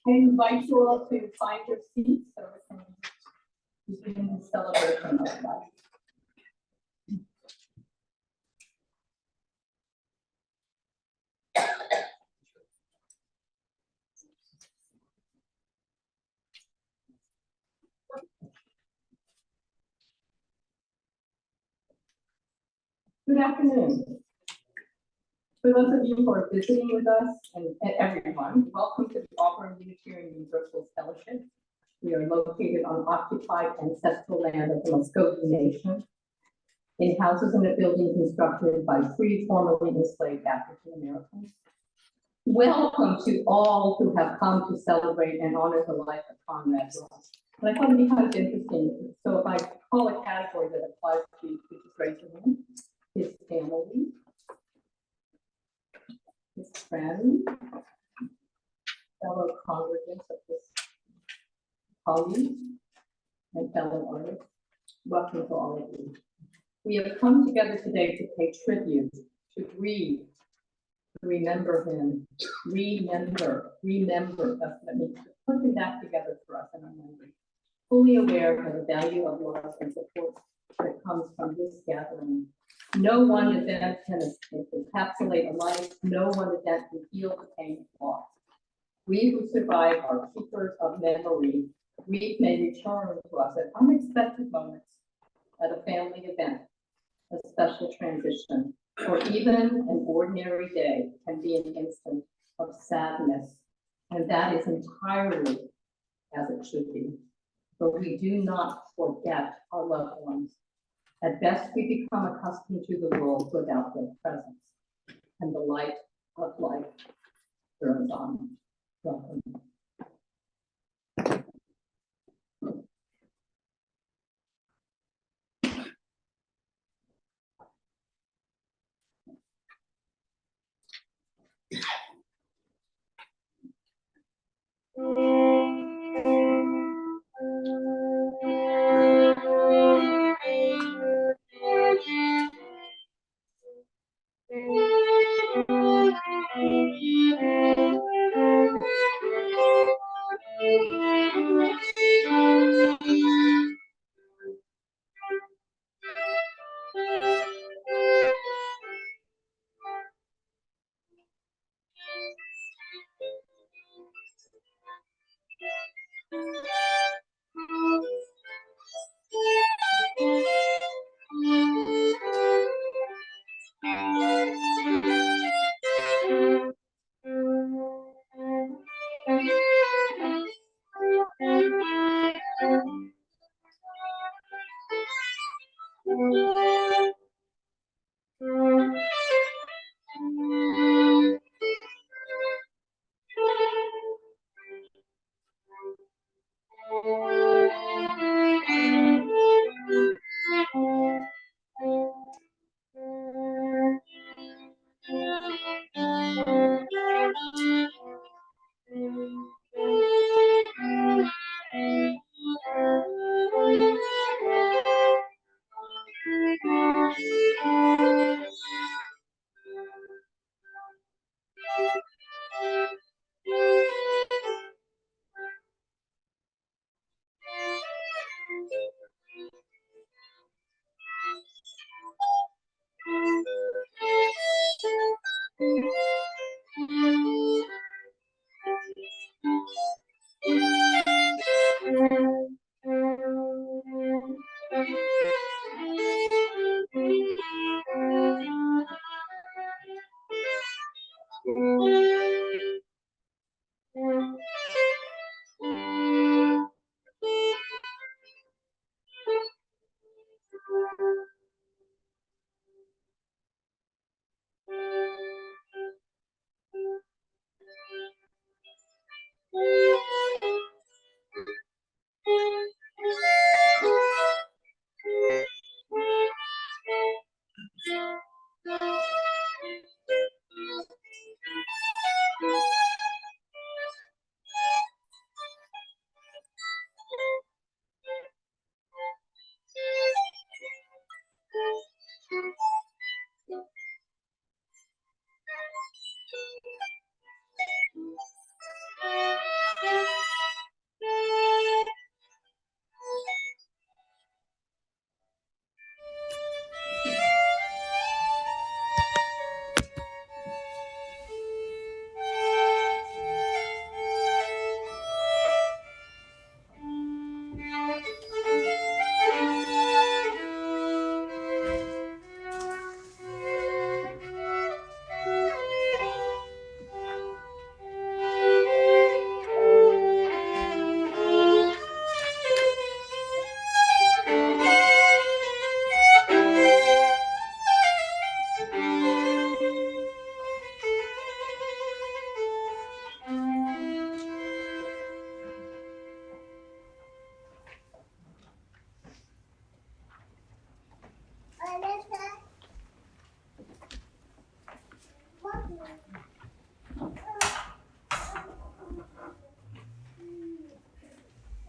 I invite you all to find your seats so we can begin the celebration of life. Good afternoon. For those of you who are visiting with us, and everyone, welcome to the Auburn Unitarian Universalist Fellowship. We are located on occupied ancestral land of the Muscogee Nation, in houses and a building constructed by free, formerly enslaved African Americans. Welcome to all who have come to celebrate and honor the life of Conrad. And I thought it'd be kind of interesting. So if I call a category that applies to you, please raise your hand. His family, his friends, fellow congregants of this colleagues, and fellow artists. Welcome to all of you. We have come together today to pay tribute, to grieve, to remember him, remember, that means put him back together for us in our memory. Fully aware of the value of love and support that comes from this gathering. No one event can encapsulate a life, no one event can heal the pain of loss. We who survive are keepers of memory. Grief may return to us at unexpected moments, at a family event, a special transition, or even an ordinary day can be an instant of sadness, and that is entirely as it should be. But we do not forget our loved ones. At best, we become accustomed to the world without their presence, and the light of life burns on. Welcome.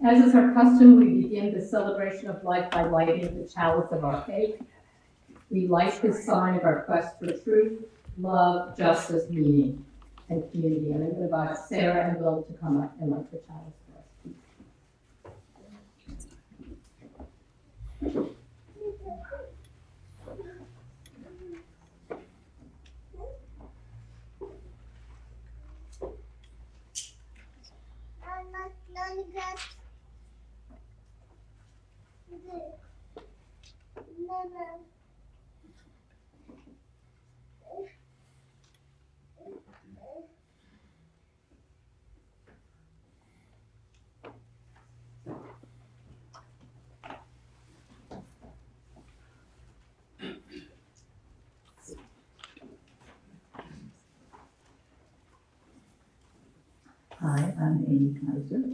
As is our custom, we begin the celebration of life by lighting the chalice of our faith. We light this sign of our quest for truth, love, justice, meaning, and community. And I'm going to invite Sarah and Will to come up and light the chalice for us, please. Hi, I'm Amy Kaiser,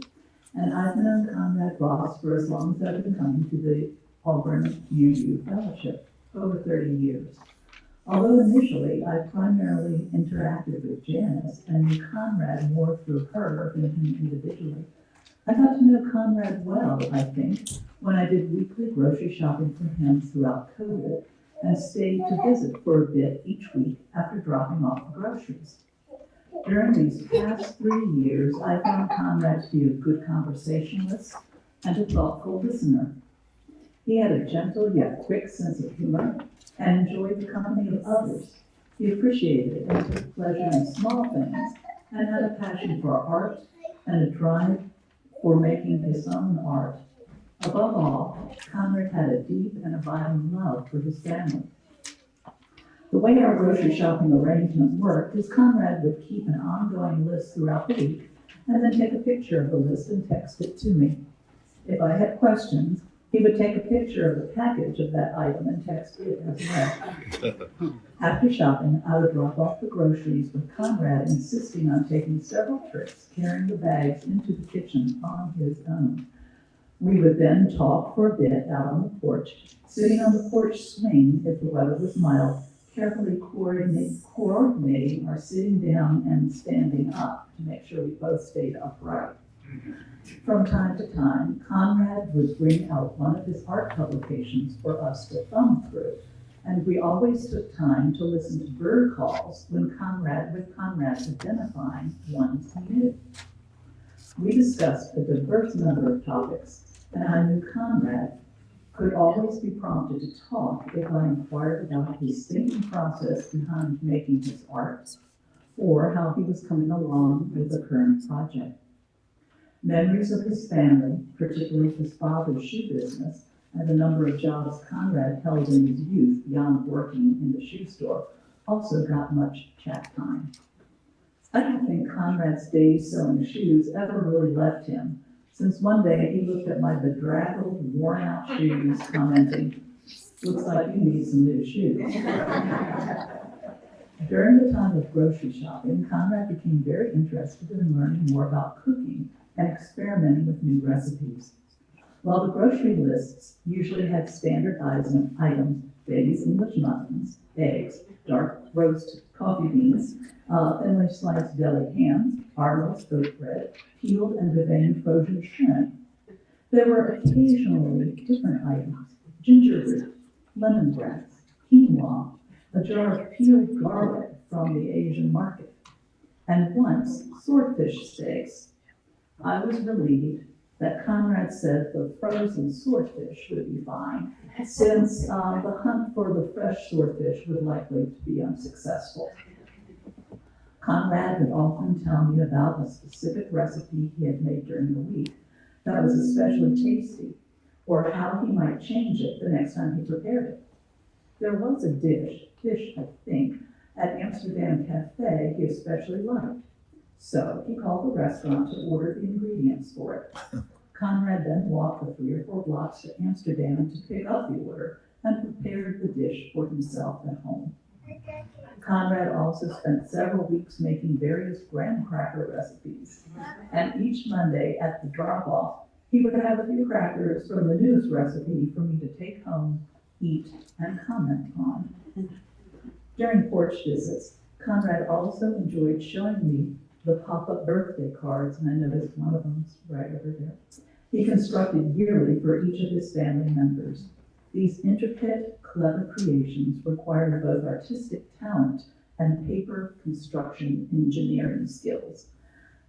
and I've known Conrad Ross for as long as I've been coming to the Auburn UU Fellowship, over 30 years. Although initially I primarily interacted with Janice and knew Conrad more through her than him individually, I got to know Conrad well, I think, when I did weekly grocery shopping for him throughout COVID and stayed to visit for a bit each week after dropping off the groceries. During these past 3 years, I found Conrad to be a good conversationalist and a thoughtful listener. He had a gentle yet quick sense of humor and enjoyed the company of others. He appreciated and took pleasure in small things and had a passion for art and a drive for making his own art. Above all, Conrad had a deep and abiding love for his family. The way our grocery shopping arrangement worked is Conrad would keep an ongoing list throughout the week and then take a picture of the list and text it to me. If I had questions, he would take a picture of the package of that item and text it as well. After shopping, I would drop off the groceries with Conrad insisting on taking several trips, carrying the bags into the kitchen on his own. We would then talk for a bit out on the porch, sitting on the porch swing if the weather was mild, carefully coordinating our sitting down and standing up to make sure we both stayed upright. From time to time, Conrad would bring out one of his art publications for us to thumb through, and we always took time to listen to bird calls with Conrad identifying ones he knew. We discussed a diverse number of topics, and I knew Conrad could always be prompted to talk if I inquired about his thinking process behind making his art, or how he was coming along with the current project. Memories of his family, particularly his father's shoe business, and the number of jobs Conrad held in his youth beyond working in the shoe store, also got much chat time. I don't think Conrad's days selling shoes ever really left him, since one day he looked at my bedraggled, worn-out shoes, commenting, "Looks like you need some new shoes." During the time of grocery shopping, Conrad became very interested in learning more about cooking and experimenting with new recipes. While the grocery lists usually had standard items, Baby's English muffins, eggs, dark roast coffee beans, thinly sliced deli ham, Arnold's oat bread, peeled and deveined frozen shrimp, there were occasionally different items: ginger root, lemongrass, quinoa, a jar of peeled garlic from the Asian market, and once swordfish steaks. I was relieved that Conrad said the frozen swordfish would be fine, since the hunt for the fresh swordfish would likely to be unsuccessful. Conrad would often tell me about a specific recipe he had made during the week that was especially tasty, or how he might change it the next time he prepared it. There was a dish, I think, at Amsterdam Cafe he especially liked. So he called the restaurant to order the ingredients for it. Conrad then walked the 3 or 4 blocks to Amsterdam to pick up the order and prepared the dish for himself at home. Conrad also spent several weeks making various graham cracker recipes, and each Monday at the drop-off, he would have a few crackers from the newest recipe for me to take home, eat, and comment on. During porch visits, Conrad also enjoyed showing me the pop-up birthday cards, and I noticed one of them's right over there, He constructed yearly for each of his family members. These intricate, clever creations required both artistic talent and paper construction engineering skills.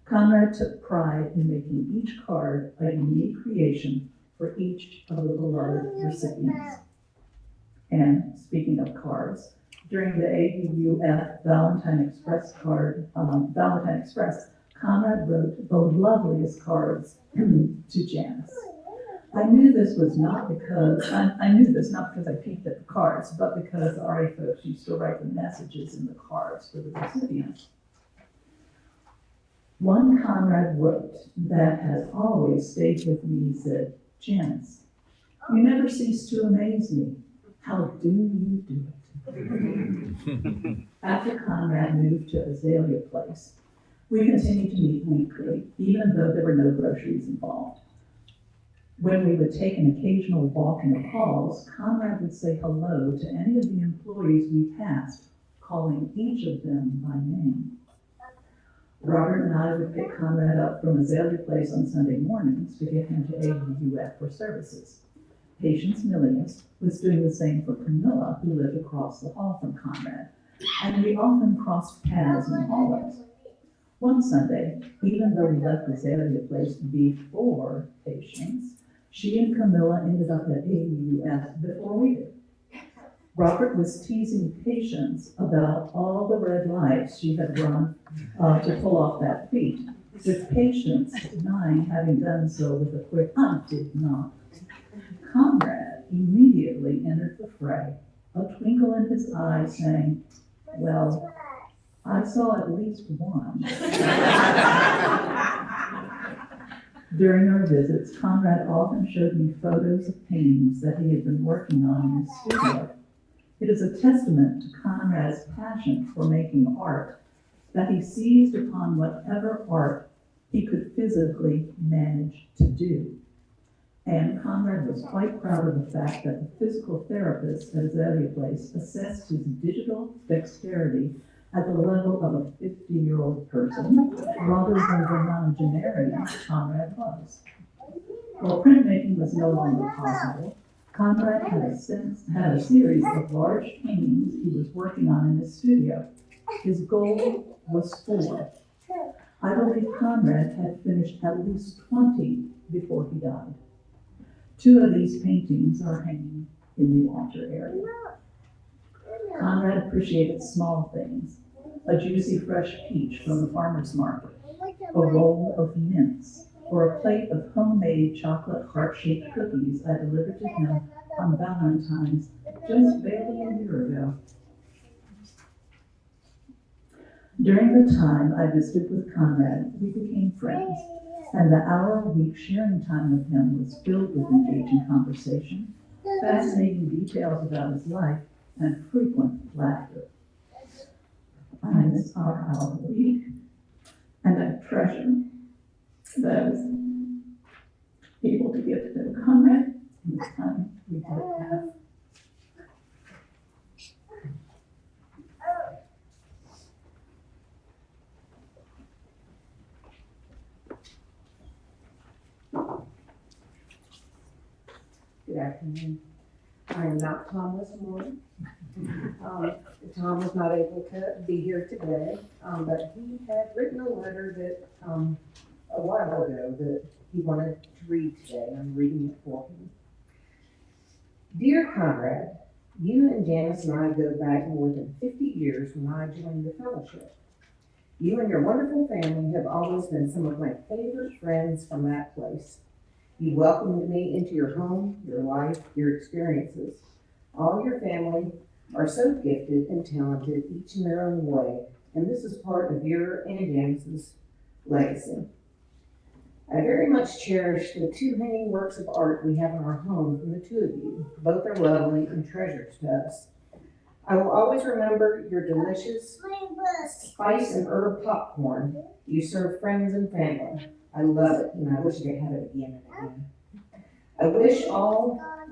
Conrad took pride in making each card a unique creation for each of the beloved recipients. And speaking of cards, during the AUF Valentine Express, Conrad wrote the loveliest cards to Janice. I knew this not because I peeked at the cards, but because the RA folks used to write the messages in the cards for the recipients. One Conrad wrote that has always stayed with me said, "Janice, you never cease to amaze me. How do you do it?" After Conrad moved to Azalea Place, we continued to meet weekly, even though there were no groceries involved. When we would take an occasional walk in the halls, Conrad would say hello to any of the employees we passed, calling each of them by name. Robert and I would pick Conrad up from Azalea Place on Sunday mornings to get him to AUF for services. Patience Millius was doing the same for Camilla, who lived across the hall from Conrad, and we often crossed paths in the hallways. One Sunday, even though we left Azalea Place before Patience, she and Camilla ended up at AUF before we did. Robert was teasing Patience about all the red lights she had run to pull off that feat, with Patience denying having done so with a quick, "I did not." Conrad immediately entered the fray, a twinkle in his eye saying, "Well, I saw at least one." During our visits, Conrad often showed me photos of paintings that he had been working on in his studio. It is a testament to Conrad's passion for making art that he seized upon whatever art he could physically manage to do. And Conrad was quite proud of the fact that the physical therapist at Azalea Place assessed his digital dexterity at the level of a 50-year-old person, rather than the nonagenarian Conrad was. While printmaking was no longer possible, Conrad had a series of large paintings he was working on in his studio. His goal was 4. I believe Conrad had finished at least 20 before he died. 2 of these paintings are hanging in the altar area. Conrad appreciated small things, a juicy fresh peach from the farmer's market, a roll of mints, or a plate of homemade chocolate heart-shaped cookies I delivered to him on Valentine's just barely a year ago. During the time I visited with Conrad, we became friends, and the hour-a-week sharing time with him was filled with engaging conversation, fascinating details about his life, and frequent laughter. I miss our hour a week, and I treasure those able to get to know Conrad in the time we did have. Good afternoon. I am not Tom this morning. Tom was not able to be here today, but he had written a letter that, a while ago that he wanted to read today. I'm reading it for him. Dear Conrad, you and Janice and I go back more than 50 years when I joined the fellowship. You and your wonderful family have always been some of my favorite friends from that place. You welcomed me into your home, your life, your experiences. All your family are so gifted and talented, each in their own way, and this is part of your and Janice's legacy. I very much cherish the 2 hanging works of art we have in our home from the 2 of you. Both are lovely and treasures to us. I will always remember your delicious spice and herb popcorn you serve friends and family. I love it, and I wish I could have it again and again.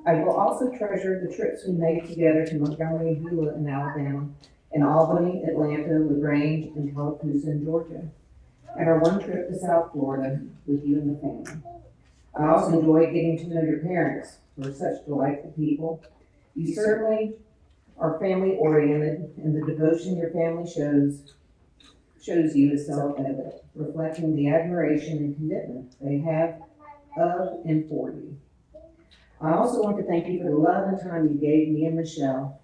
I will also treasure the trips we made together to Montgomery, Beulah in Alabama, and Albany, Atlanta, LaGrange, and Tallapoosa in Georgia, and our one trip to South Florida with you and the family. I also enjoy getting to know your parents, who are such delightful people. You certainly are family oriented, and the devotion your family shows you is self-evident, reflecting the admiration and commitment they have of and for you. I also want to thank you for the love and time you gave me and Michelle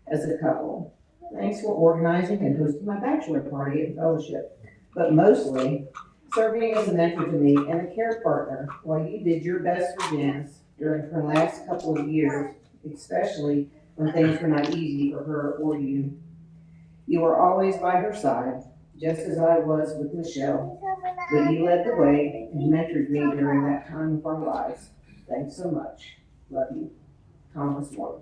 as a couple. Thanks for organizing and hosting my bachelor party at Fellowship, but mostly serving as a mentor to me and a care partner while you did your best for Janice during her last couple of years, especially when things were not easy for her or you. You were always by her side, just as I was with Michelle, but you led the way and mentored me during that time of our lives. Thanks so much. Love you. Thomas Moore.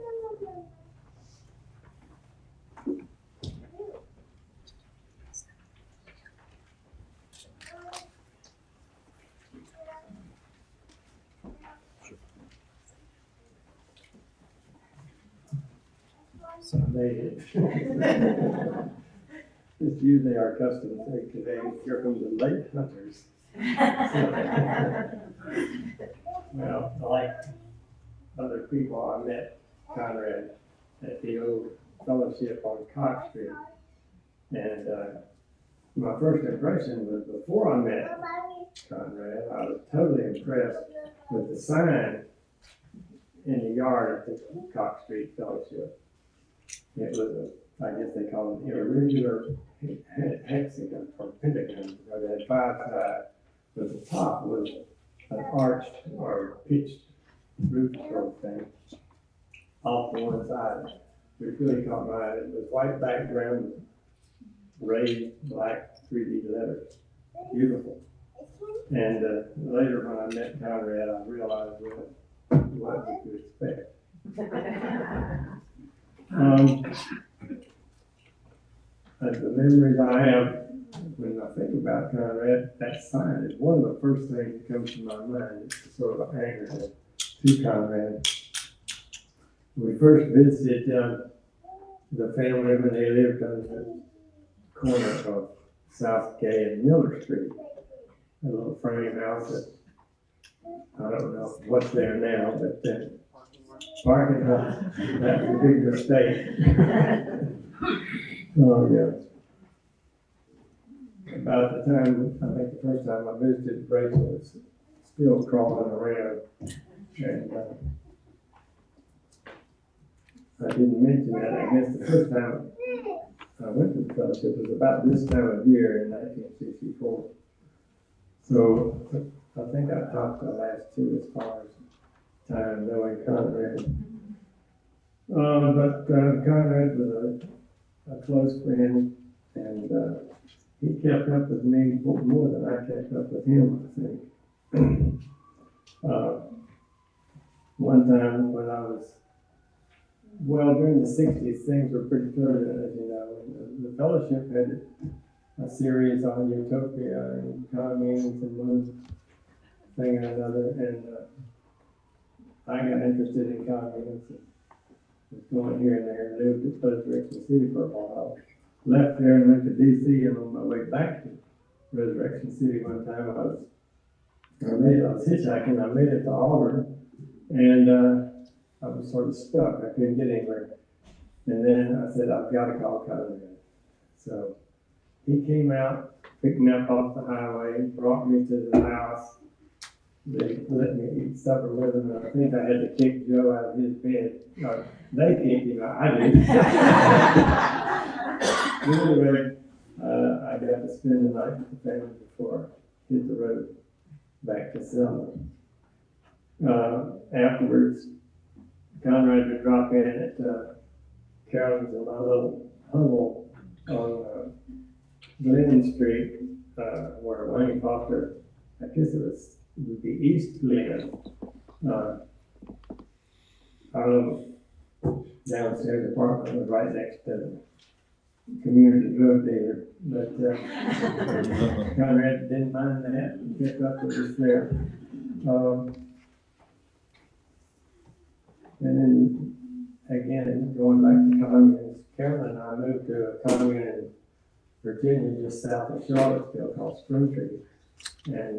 So I made it. It's usually our custom thing today, here comes the late hunters. Well, like other people, I met Conrad at the old Fellowship on Cox Street. And my first impression was before I met Conrad, I was totally impressed with the sign in the yard at the Cox Street Fellowship. It was, I guess they call it irregular hexagon or pentagon, because it had 5 sides, but the top was an arched or pitched roof sort of thing off to one side, which really caught my eye. It was white background, raised black 3D letters, beautiful. And later when I met Conrad, I realized what we could expect. The memories I have when I think about Conrad, that sign is one of the first things that comes to my mind. It's sort of anchored to Conrad. When we first visited the family when they lived on the corner of South Gay and Miller Street, a little frame house that I don't know what's there now, but parking lot, that's a big mistake. Oh, yeah. About the time, I think the first time I visited, Rachel was still crawling around. And I didn't mention that. I guess the first time I went to the fellowship was about this time of year in 1964. So I think I topped the last 2 as far as time knowing Conrad. But Conrad was a close friend, and he kept up with me more than I kept up with him, I think. One time when I was, well, during the 60s, things were pretty turbulent, as you know. And the fellowship had a series on utopia and communes and one thing and another, and I got interested in communes. Was going here and there, lived at Resurrection City for a while. Left there and went to DC, and on my way back to Resurrection City one time, I was hitchhiking. I made it to Auburn, and I was sort of stuck. I couldn't get anywhere. And then I said, I've got to call Conrad. So he came out, picked me up off the highway, brought me to the house. They let me eat supper with him, and I think I had to kick Joe out of his bed. No, they kicked him out. I did. Anyway, I got to spend the night with the family before I hit the road back to Selma. Afterwards, Conrad would drop in at Carolyn's and my little hovel on Glen Street, where Wayne Foster, I guess it would be East Glen, our little downstairs apartment was right next to the community drug dealer, but Conrad didn't mind that and kept up with us there. And then again, going back to communes, Carolyn and I moved to a commune in Virginia just south of Charlottesville called Springtree. And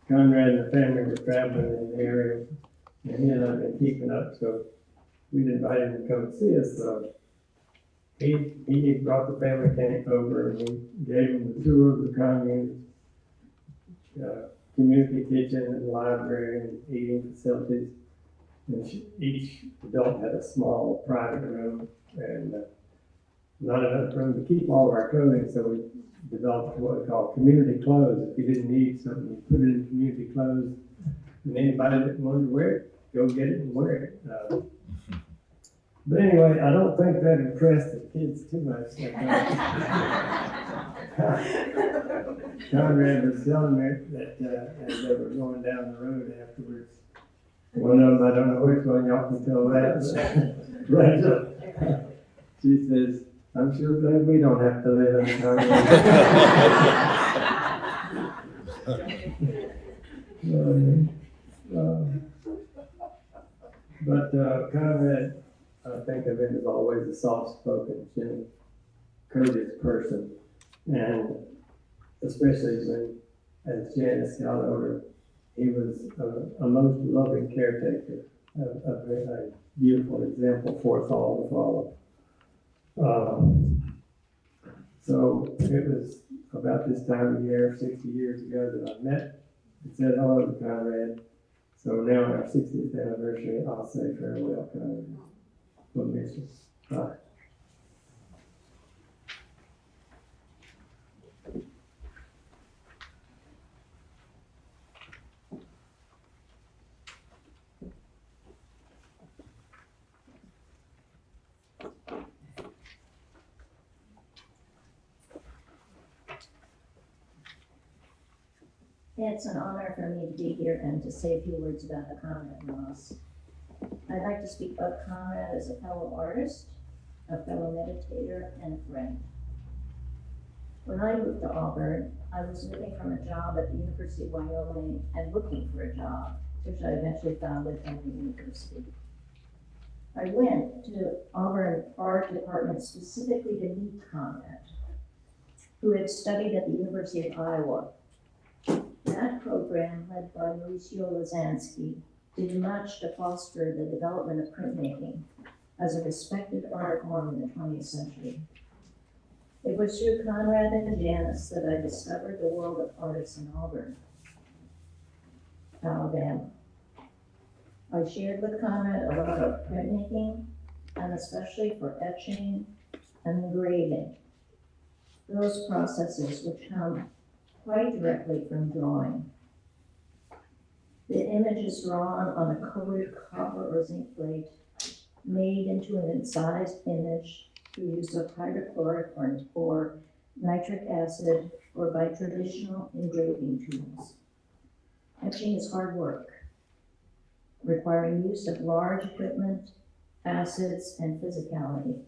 Conrad and the family were traveling in the area, and he and I have been keeping up, so we invited him to come see us, so he brought the family tank over, and we gave him the tour of the commune, community kitchen and library and eating facilities. And each adult had a small private room and not enough room to keep all of our clothing, so we developed what we call community clothes. If you didn't need something, you put it in community clothes, and anybody that wanted to wear it, go get it and wear it. But anyway, I don't think that impressed the kids too much. Conrad was telling me that as they were going down the road afterwards, one of them, I don't know which one, y'all can tell that, Rachel, she says, I'm sure glad we don't have to live in But Conrad, I think of him as always a soft-spoken, gentle, courteous person, and especially when, as Janice got older, he was a most loving caretaker, a beautiful example for us all to follow. So it was about this time of year, 60 years ago, that I met and said hello to Conrad. So now on our 60th anniversary, I'll say farewell, Conrad. We'll miss you. Bye. It's an honor for me to be here and to say a few words about the Conrad Ross. I'd like to speak about Conrad as a fellow artist, a fellow meditator, and a friend. When I moved to Auburn, I was living from a job at the University of Wyoming and looking for a job, which I eventually found at Emory University. I went to Auburn Art Department specifically to meet Conrad, who had studied at the University of Iowa. That program, led by Mauricio Lazansky, did much to foster the development of printmaking as a respected art form in the 20th century. It was through Conrad and Janice that I discovered the world of artists in Auburn, Alabama. I shared with Conrad a love of printmaking, and especially for etching and engraving, those processes which come quite directly from drawing. The image is drawn on a colored copper or zinc plate, made into an incised image through use of hydrochloric or nitric acid or by traditional engraving tools. Etching is hard work, requiring use of large equipment, acids, and physicality.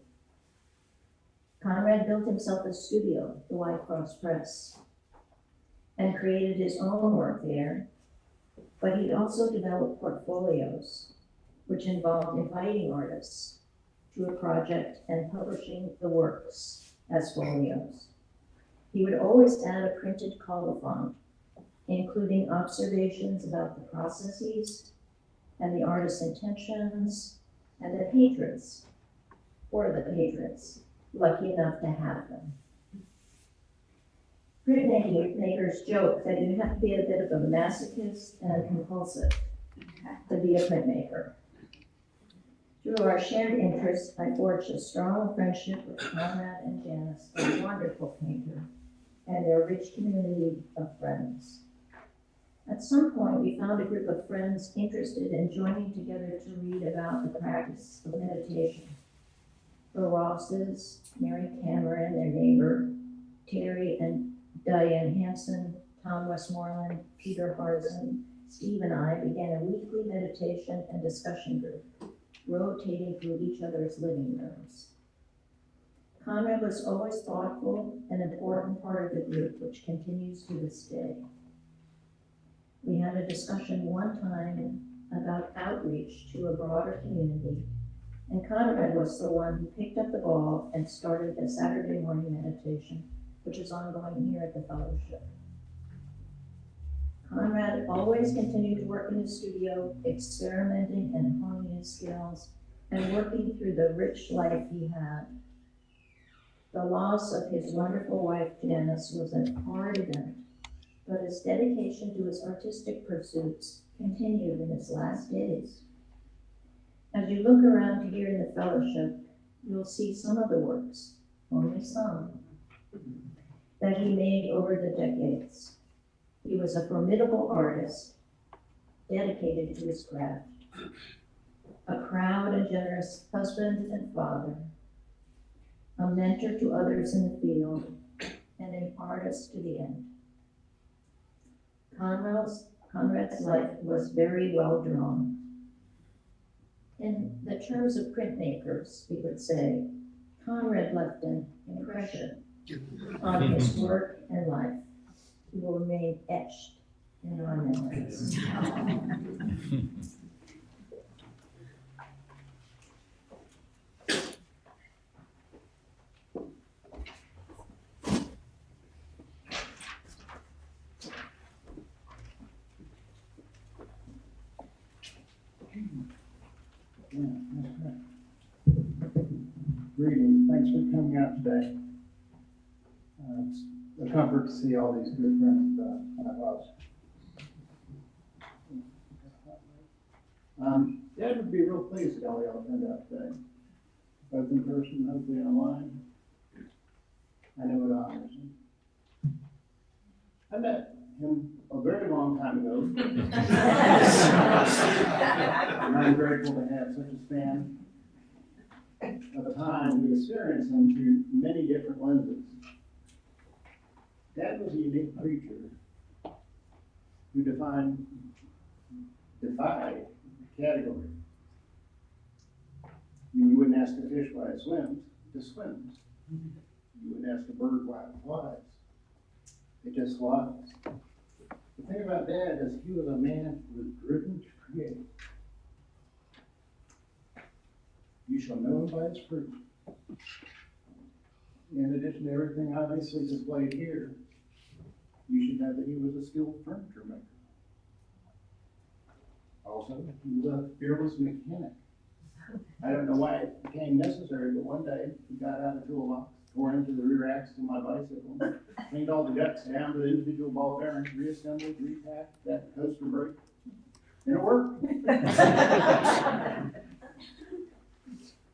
Conrad built himself a studio, the White Cross Press, and created his own work there, but he also developed portfolios, which involved inviting artists to a project and publishing the works as folios. He would always add a printed colophon, including observations about the processes and the artist's intentions and the patrons, or the patrons, lucky enough to have them. Printmakers joke that you have to be a bit of a masochist and compulsive to be a printmaker. Through our shared interests, I forged a strong friendship with Conrad and Janice, a wonderful painter, and their rich community of friends. At some point, we found a group of friends interested in joining together to read about the practice of meditation. The Rosses, Mary Cameron, their neighbor, Terry and Diane Hansen, Tom Westmoreland, Peter Harzen, Steve and I began a weekly meditation and discussion group, rotating through each other's living rooms. Conrad was always thoughtful, an important part of the group, which continues to this day. We had a discussion one time about outreach to a broader community, and Conrad was the one who picked up the ball and started a Saturday morning meditation, which is ongoing here at the fellowship. Conrad always continued to work in his studio, experimenting and honing his skills and working through the rich life he had. The loss of his wonderful wife Janice was a hard event, but his dedication to his artistic pursuits continued in his last days. As you look around here in the fellowship, you'll see some of the works, only some, that he made over the decades. He was a formidable artist, dedicated to his craft, a proud and generous husband and father, a mentor to others in the field, and an artist to the end. Conrad's life was very well drawn. In the terms of printmakers, we would say, Conrad left an impression on his work and life. He will remain etched in our memories. Greetings, thanks for coming out today. It's a comfort to see all these good friends I've lost. Dad would be real pleased at how y'all turned out today, both in person and hopefully online. I know it honors him. I met him a very long time ago. And I'm grateful to have such a span of time to experience him through many different lenses. Dad was a unique creature who defied category. You wouldn't ask a fish why it swims, it just swims. You wouldn't ask a bird why it flies, it just flies. The thing about Dad is he was a man who was driven to create. You shall know him by his fruit. In addition to everything obviously displayed here, you should know that he was a skilled furniture maker. Also, he was a fearless mechanic. I don't know why it became necessary, but one day he got out of toolbox, tore into the rear axle of my bicycle, cleaned all the guts down to the individual ball bearings, reassembled, repacked, that coaster brake, and it worked.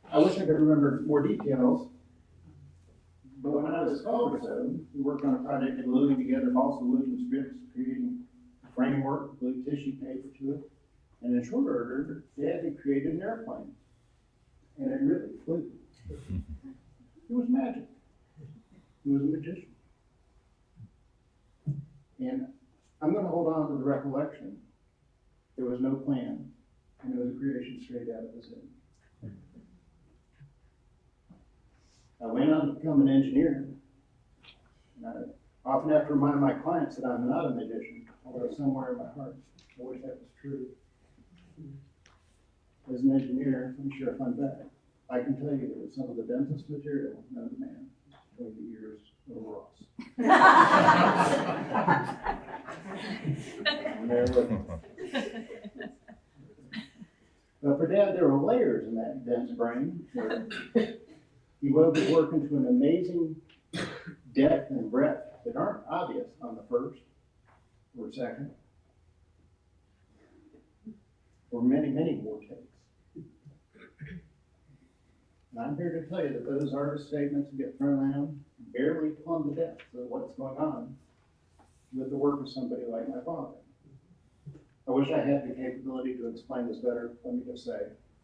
I wish I could remember more details, but when I was 12 or so, we worked on a project of gluing together balsa wood and strips, creating a framework, glued tissue paper to it, and in short order, Dad had created an airplane, and it really flew. It was magic. He was a magician. And I'm going to hold on to the recollection. There was no plan, and it was a creation straight out of his head. I went on to become an engineer. And I often have to remind my clients that I'm not a magician, although somewhere in my heart, I wish that was true. As an engineer, let me share a fun fact. I can tell you that some of the densest material known to man between the ears of a Ross. And there it was. But for Dad, there were layers in that dense brain. Where he wove his work into an amazing depth and breadth that aren't obvious on the first or second or many, many more takes. And I'm here to tell you that those artist statements that get thrown around barely plumb the depth of what's going on with the work of somebody like my father. I wish I had the capability to explain this better. Let me just say,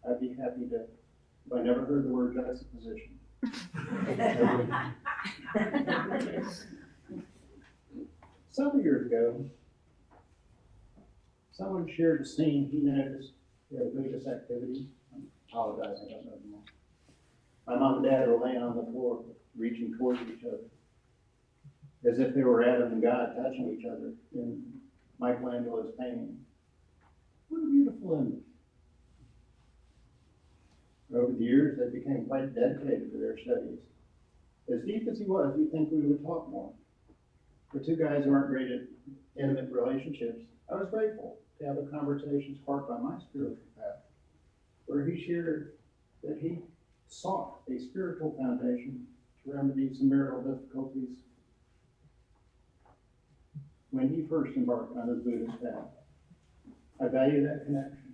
I'd be happy to, if I never heard the word juxtaposition. Several years ago, someone shared a scene he noticed at a Buddhist activity. I apologize, I don't know them all. My mom and dad were laying on the floor, reaching towards each other, as if they were Adam and God touching each other in Michelangelo's painting. What a beautiful image. Over the years, they became quite dedicated to their studies. As deep as he was, you'd think we would talk more. For two guys who aren't great at intimate relationships, I was grateful to have a conversation sparked by my spiritual path, where he shared that he sought a spiritual foundation to remedy some marital difficulties when he first embarked on his Buddhist path. I value that connection.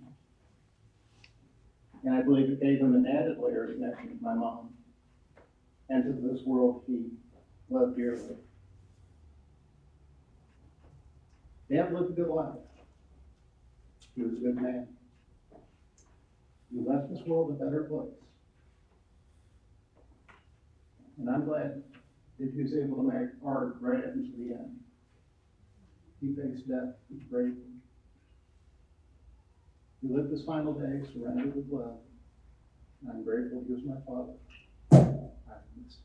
And I believe it gave him an added layer of connection with my mom and to this world he loved dearly. Dad lived a good life. He was a good man. He left this world a better place. And I'm glad that he was able to make art right up until the end. He faced death bravely. He lived his final days surrounded with love. And I'm grateful he was my father. I miss him.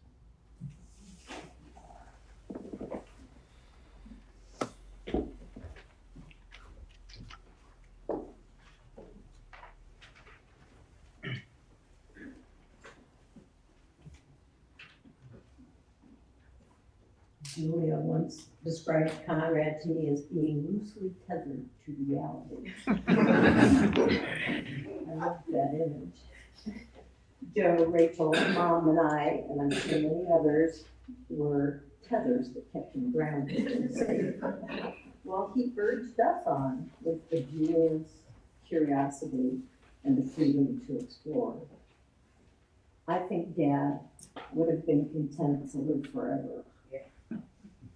Julia once described Conrad to me as being loosely tethered to reality. I love that image. Joe, Rachel, Mom, and I, and I'm sure many others, were tethers that kept him grounded and safe. While he urged us on with the Julia's curiosity and the freedom to explore. I think Dad would have been content to live forever.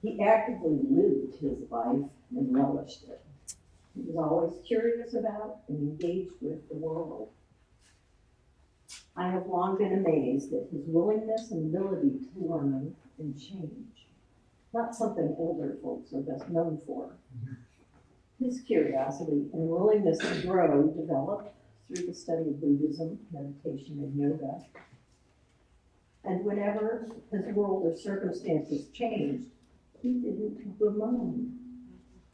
He actively lived his life and relished it. He was always curious about and engaged with the world. I have long been amazed at his willingness and ability to learn and change. Not something older folks are best known for. His curiosity and willingness to grow developed through the study of Buddhism, meditation, and yoga. And whenever his world or circumstances changed, he didn't bemoan.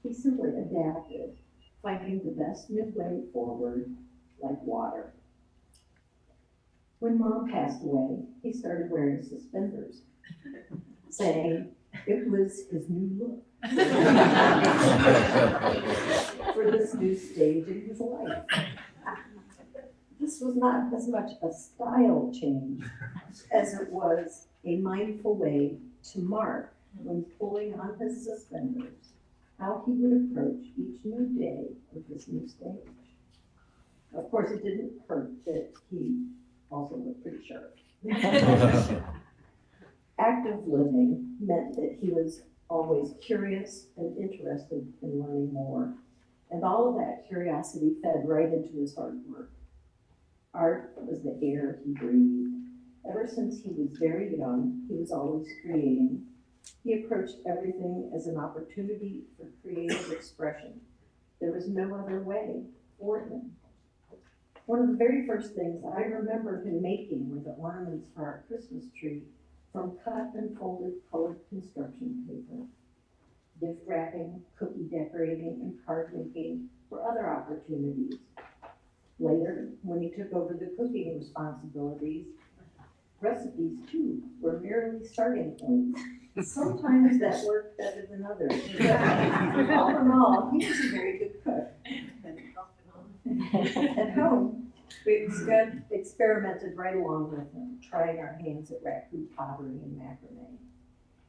He simply adapted, finding the best new way forward, like water. When Mom passed away, he started wearing suspenders, saying it was his new look for this new stage in his life. This was not as much a style change as it was a mindful way to mark, when pulling on his suspenders, how he would approach each new day of this new stage. Of course, it didn't hurt that he also looked pretty sharp. Active living meant that he was always curious and interested in learning more. And all of that curiosity fed right into his hard work. Art was the air he breathed. Ever since he was very young, he was always creating. He approached everything as an opportunity for creative expression. There was no other way for him. One of the very first things I remember him making were the ornaments for our Christmas tree from cut and folded colored construction paper. Gift wrapping, cookie decorating, and card making were other opportunities. Later, when he took over the cooking responsibilities, recipes too were merely starting points. Sometimes that worked better than others. All in all, he was a very good cook. At home, we experimented right along with him, trying our hands at raku pottery and macrame.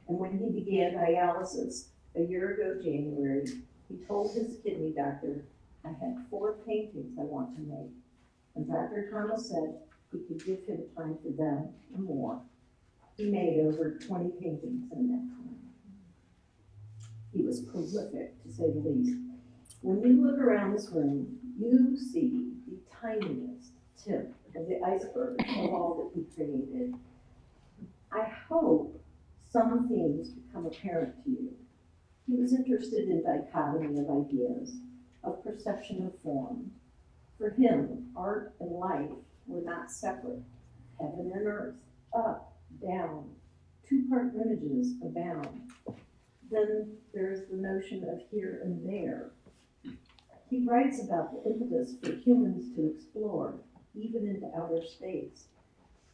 And when he began dialysis a year ago January, he told his kidney doctor, "I have 4 paintings I want to make." And Dr. Thomas said he could give him time for them and more. He made over 20 paintings in that time. He was prolific, to say the least. When you look around this room, you see the tiniest tip of the iceberg of all that he created. I hope some themes become apparent to you. He was interested in dichotomy of ideas, of perception of form. For him, art and life were not separate. Heaven and earth, up, down, 2-part images abound. Then there's the notion of here and there. He writes about the impetus for humans to explore, even into outer space.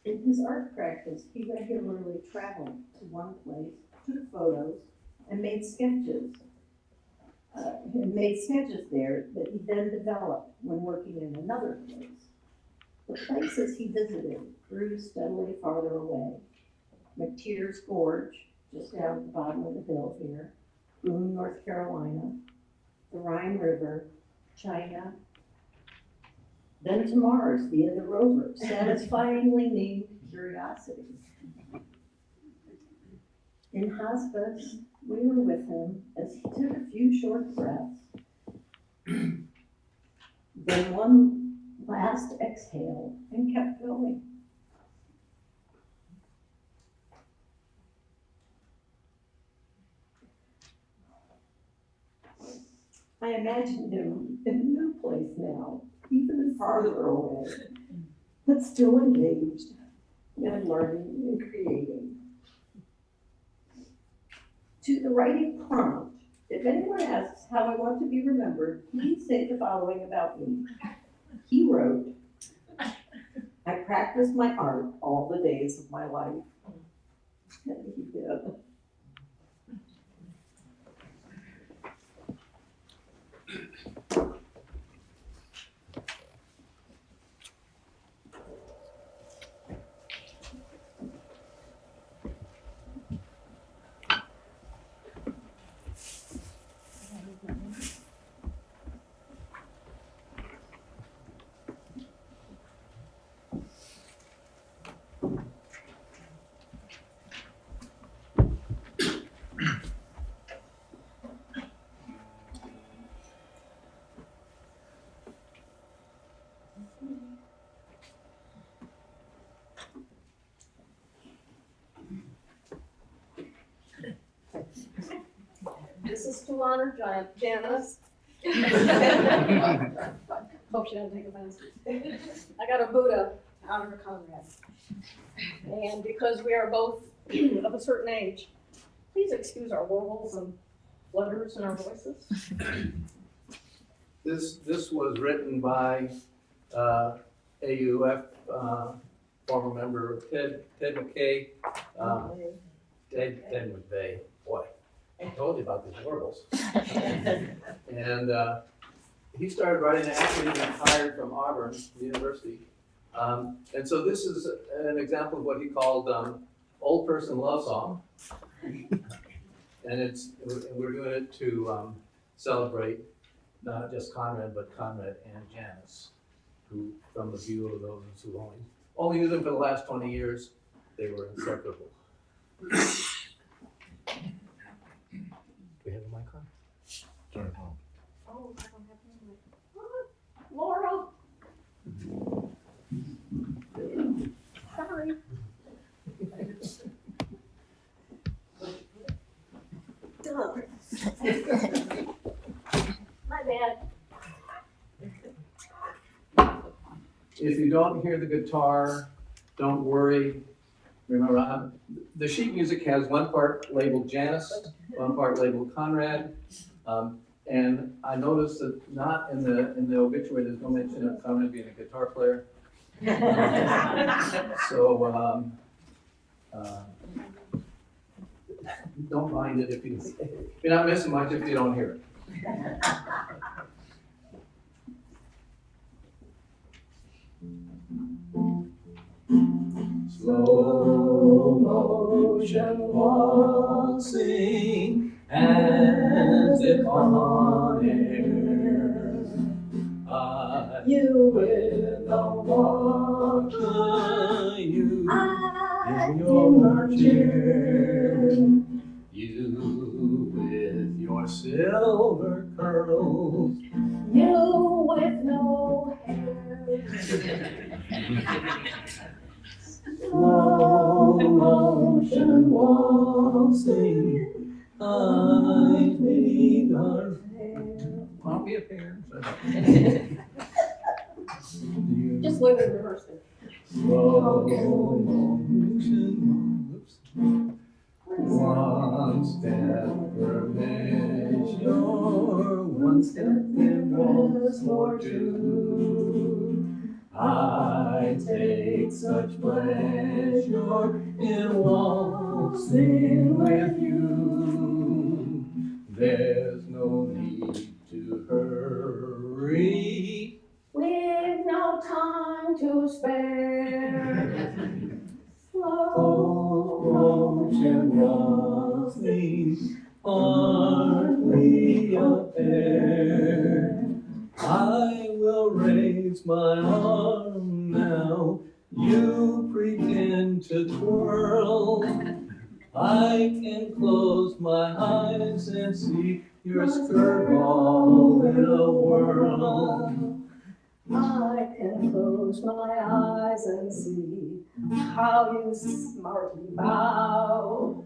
In his art practice, he regularly traveled to one place, took photos, and made made sketches. Made sketches there that he then developed when working in another place. The places he visited grew steadily farther away. McTeer's Gorge, just down at the bottom of the hill here, Boone, North Carolina, the Rhine River, China, then to Mars via the rover, satisfyingly named Curiosity. In hospice, we were with him as he took a few short breaths. Then one last exhale and kept going. I imagine him in a new place now, even farther away, but still engaged in learning and creating. To the writing prompt, if anyone asks how I want to be remembered, please say the following about me. He wrote, I practiced my art all the days of my life. And he did. This is to honor Janice. Hope she doesn't take offense. I got a Buddha to honor Conrad. And because we are both of a certain age, please excuse our warbles and flutters in our voices. This was written by AUF former member Ted McKay. Ted McVeigh, boy, I told you about these warbles. And he started writing after he retired from Auburn University. And so this is an example of what he called old person love song. And we're doing it to celebrate not just Conrad, but Conrad and Janice, who, from the view of those who only knew them for the last 20 years, they were inseparable. Do we have a mic on? Oh, I don't have any. Laura. Sorry. Duh. My bad. If you don't hear the guitar, don't worry. Remember, the sheet music has one part labeled Janice, one part labeled Conrad. And I noticed that not in the obituary, there's no mention of Conrad being a guitar player. So don't mind it if you're not missing much if you don't hear it. Slow motion waltzing as if on air. You with the water, you in your chair. You with your silver curls. You with no Slow motion waltzing, I think our won't be a pair. Just leave it rehearsed. Slow motion, oops. One step per measure, one step then once more two. I take such pleasure in waltzing with you. aren't we a pair? I will raise my arm now, you pretend to twirl. I can close my eyes and see your skirt all in a whirl. I can close my eyes and see how you smartly bow.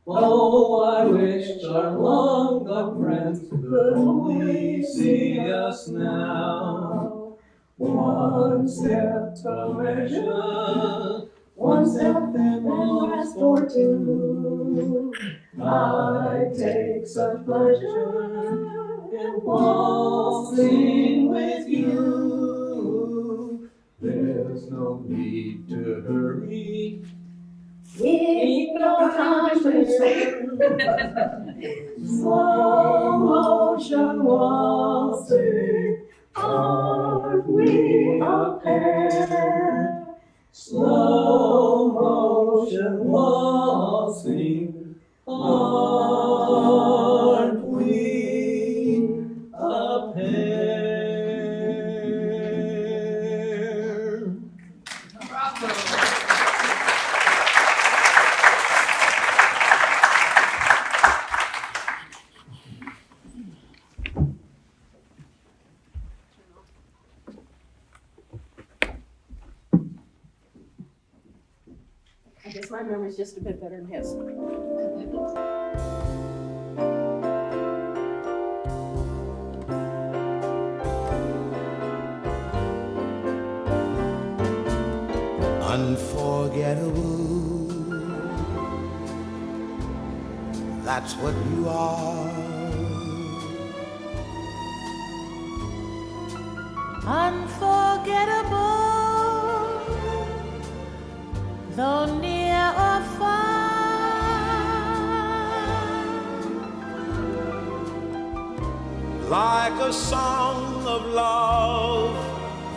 Oh, I wish our long loved friends could only see us now. One step to measure, one step and rest for two. I take such pleasure in waltzing with you. There's no need to hurry. Keep no time to Slow motion waltzing, aren't we a pair? Slow motion waltzing, aren't we a pair? I guess my memory's just a bit better than his. Unforgettable, that's what you are. Unforgettable, though near or far. Like a song of love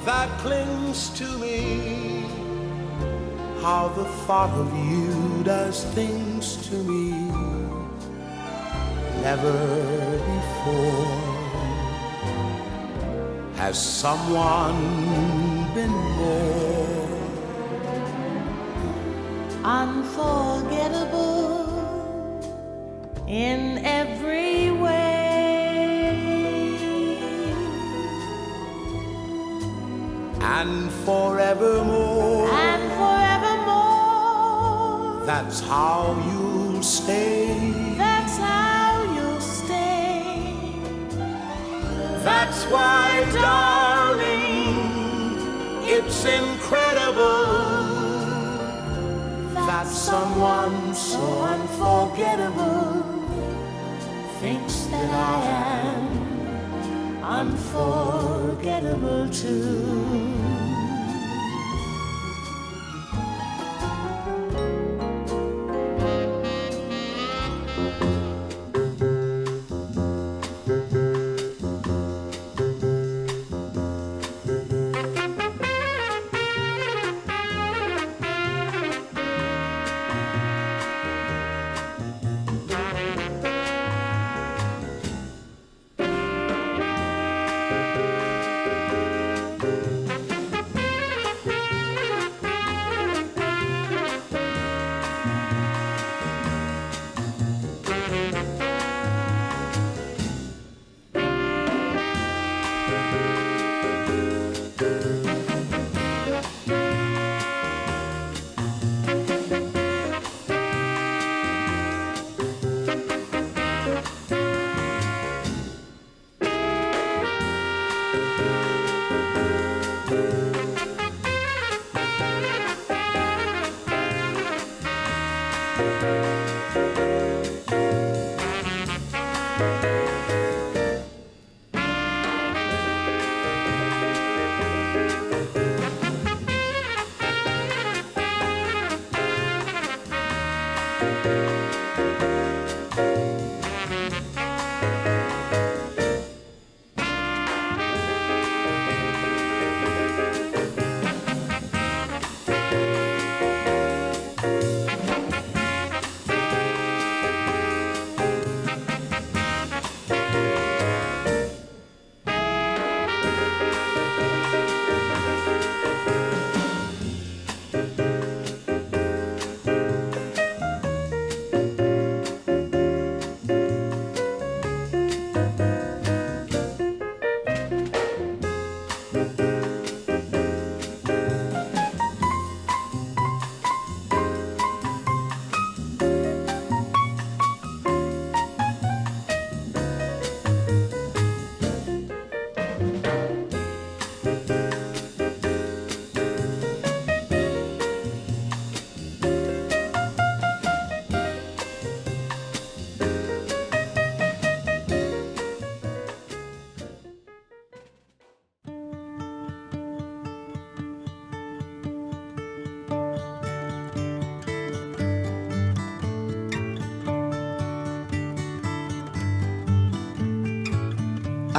that clings to me, how the thought of you does things to me never before has someone been more Unforgettable in every way. and forevermore. And forevermore. That's how you'll stay. That's how you'll stay. That's why, darling, it's incredible that someone so unforgettable Thinks that I am unforgettable too.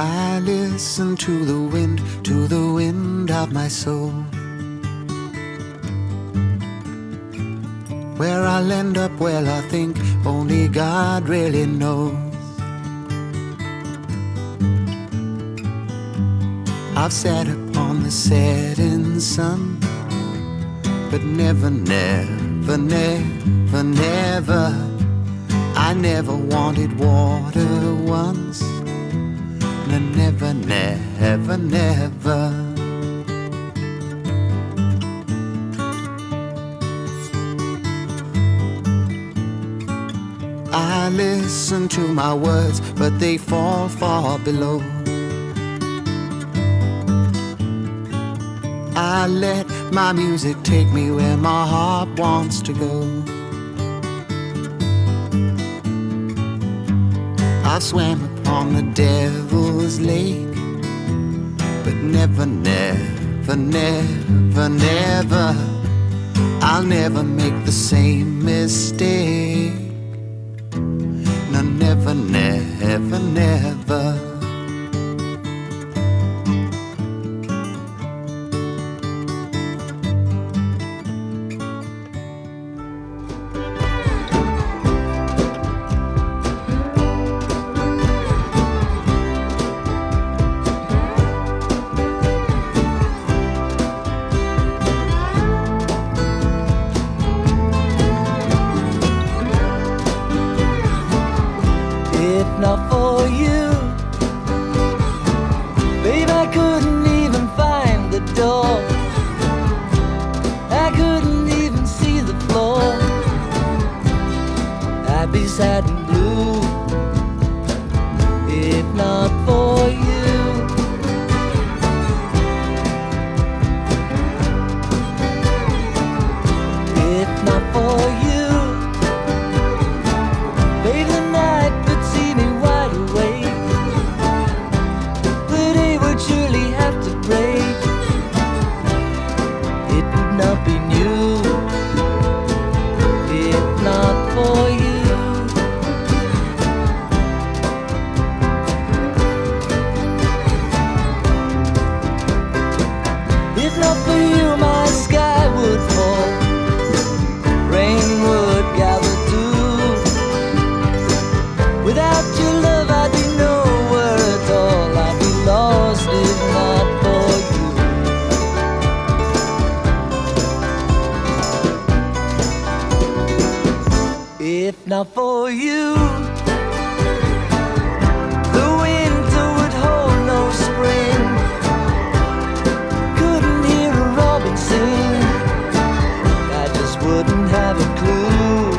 I listen to the wind of my soul. Where I'll end up, well, I think only God really knows. I've sat upon the setting sun, but never, never, never, never, I never wanted water once. No, never, never, never. I listen to my words, but they fall far below. I let my music take me where my heart wants to go. I've swam upon the devil's lake, but never, never, never, never, I'll never make the same mistake. No, never, never, never. Not for you, babe, I couldn't even find the door. I couldn't even see the floor. I'd be sad and blue if not for you. If not for you, babe, the night would see me wide awake. The day would surely have to break. It would not be new if not for you. If not for you, my sky would fall, rain would gather too. Without your love, I'd be nowhere at all. I'd be lost if not for you. If not for you, the winter would hold no spring. Couldn't hear a robin sing. I just wouldn't have a clue.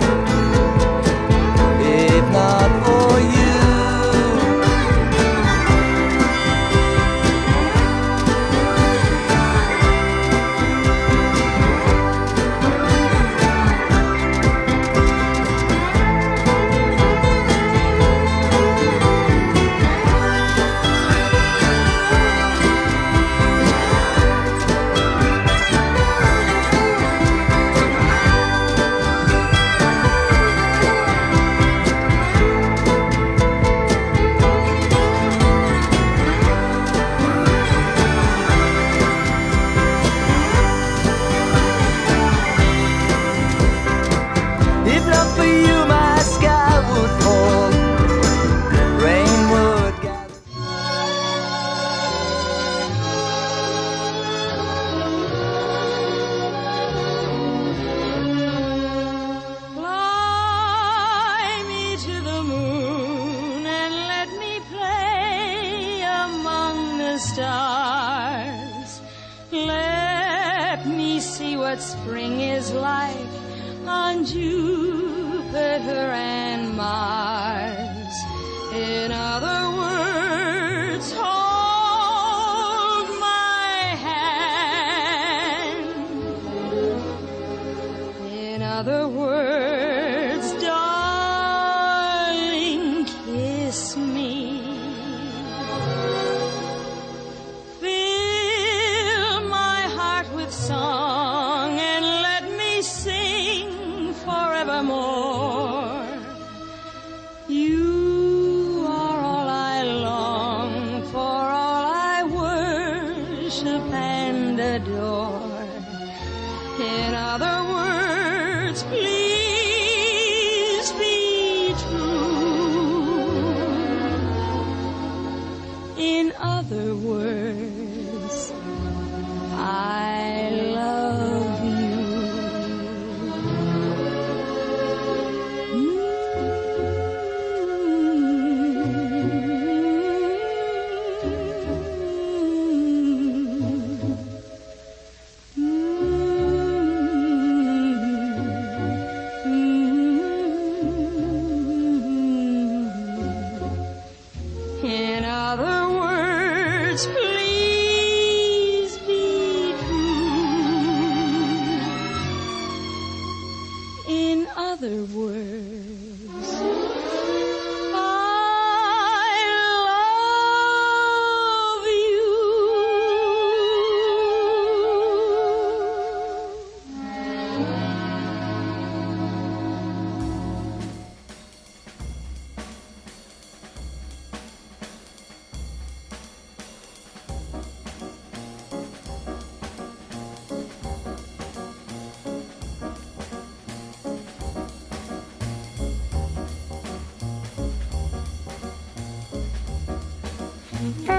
If not for you. If not for you, my sky would fall, rain would gather. Fly me to the moon and let me play among the stars. Let me see what spring is like on Jupiter and Mars. In other words, hold my hand. In other words, darling, kiss me. Fill my heart with song and let me sing forevermore. You are all I long for. other words, I love you. In other words, please be true. In other words, I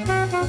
love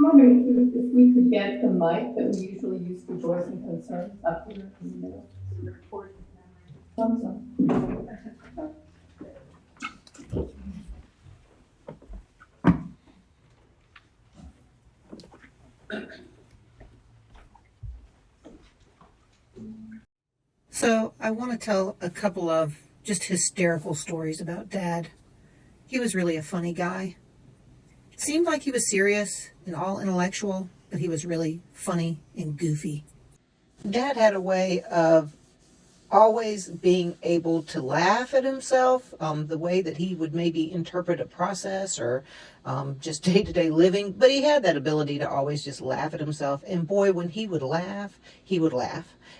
I'm wondering if we could get the mic that we usually use for voicing concerns up here in the middle. Thumbs up. So I want to tell a couple of just hysterical stories about Dad. He was really a funny guy. It seemed like he was serious and all intellectual, but he was really funny and goofy. Dad had a way of always being able to laugh at himself, the way that he would maybe interpret a process or just day-to-day living, but he had that ability to always just laugh at himself. And boy, when he would laugh,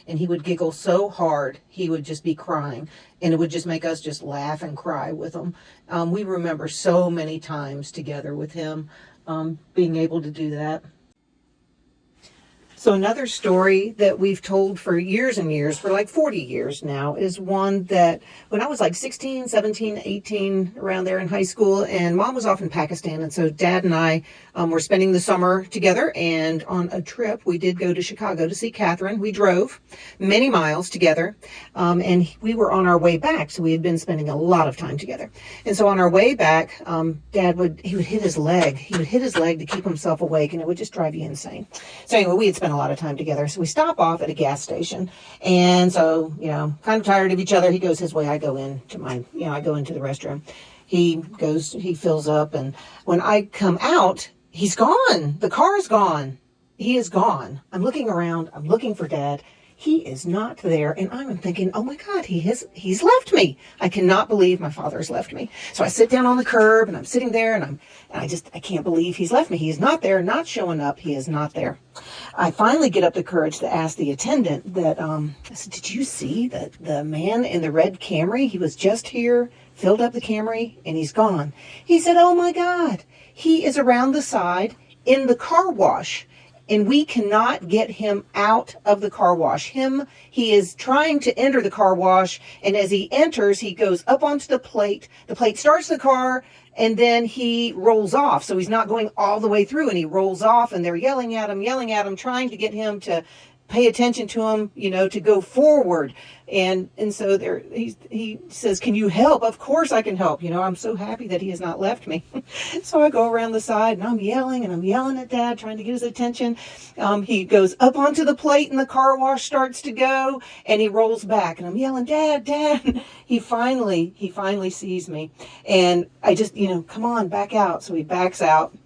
and he would giggle so hard, he would just be crying, and it would just make us just laugh and cry with him. We remember so many times together with him, being able to do that. So another story that we've told for years and years, for like 40 years now, is one that when I was like 16, 17, 18, around there in high school, and Mom was off in Pakistan, and so Dad and I were spending the summer together, and on a trip, we did go to Chicago to see Catherine. We drove many miles together, and we were on our way back, so we had been spending a lot of time together. And so on our way back, Dad would hit his leg. He would hit his leg to keep himself awake, and it would just drive you insane. So anyway, we had spent a lot of time together. So we stop off at a gas station. And so, kind of tired of each other. He goes his way. I go into I go into the restroom. He fills up. And when I come out, he's gone. The car is gone. He is gone. I'm looking around. I'm looking for Dad. He is not there. And I'm thinking, oh my God, he's left me. I cannot believe my father has left me. So I sit down on the curb and I'm sitting there and I can't believe he's left me. He's not there, not showing up. He is not there. I finally get up the courage to ask the attendant that, I said, did you see the man in the red Camry? He was just here, filled up the Camry, and he's gone. He said, oh my God, he is around the side in the car wash. And we cannot get him out of the car wash. He is trying to enter the car wash, and as he enters, he goes up onto the plate. The plate starts the car, and then he rolls off. So he's not going all the way through, and he rolls off, and they're yelling at him, trying to get him to pay attention to him, to go forward. And so he says, can you help? Of course I can help. I'm so happy that he has not left me. So I go around the side and I'm yelling at Dad, trying to get his attention. He goes up onto the plate and the car wash starts to go and he rolls back and I'm yelling, Dad, Dad. He finally sees me and I just, come on, back out. So he backs out.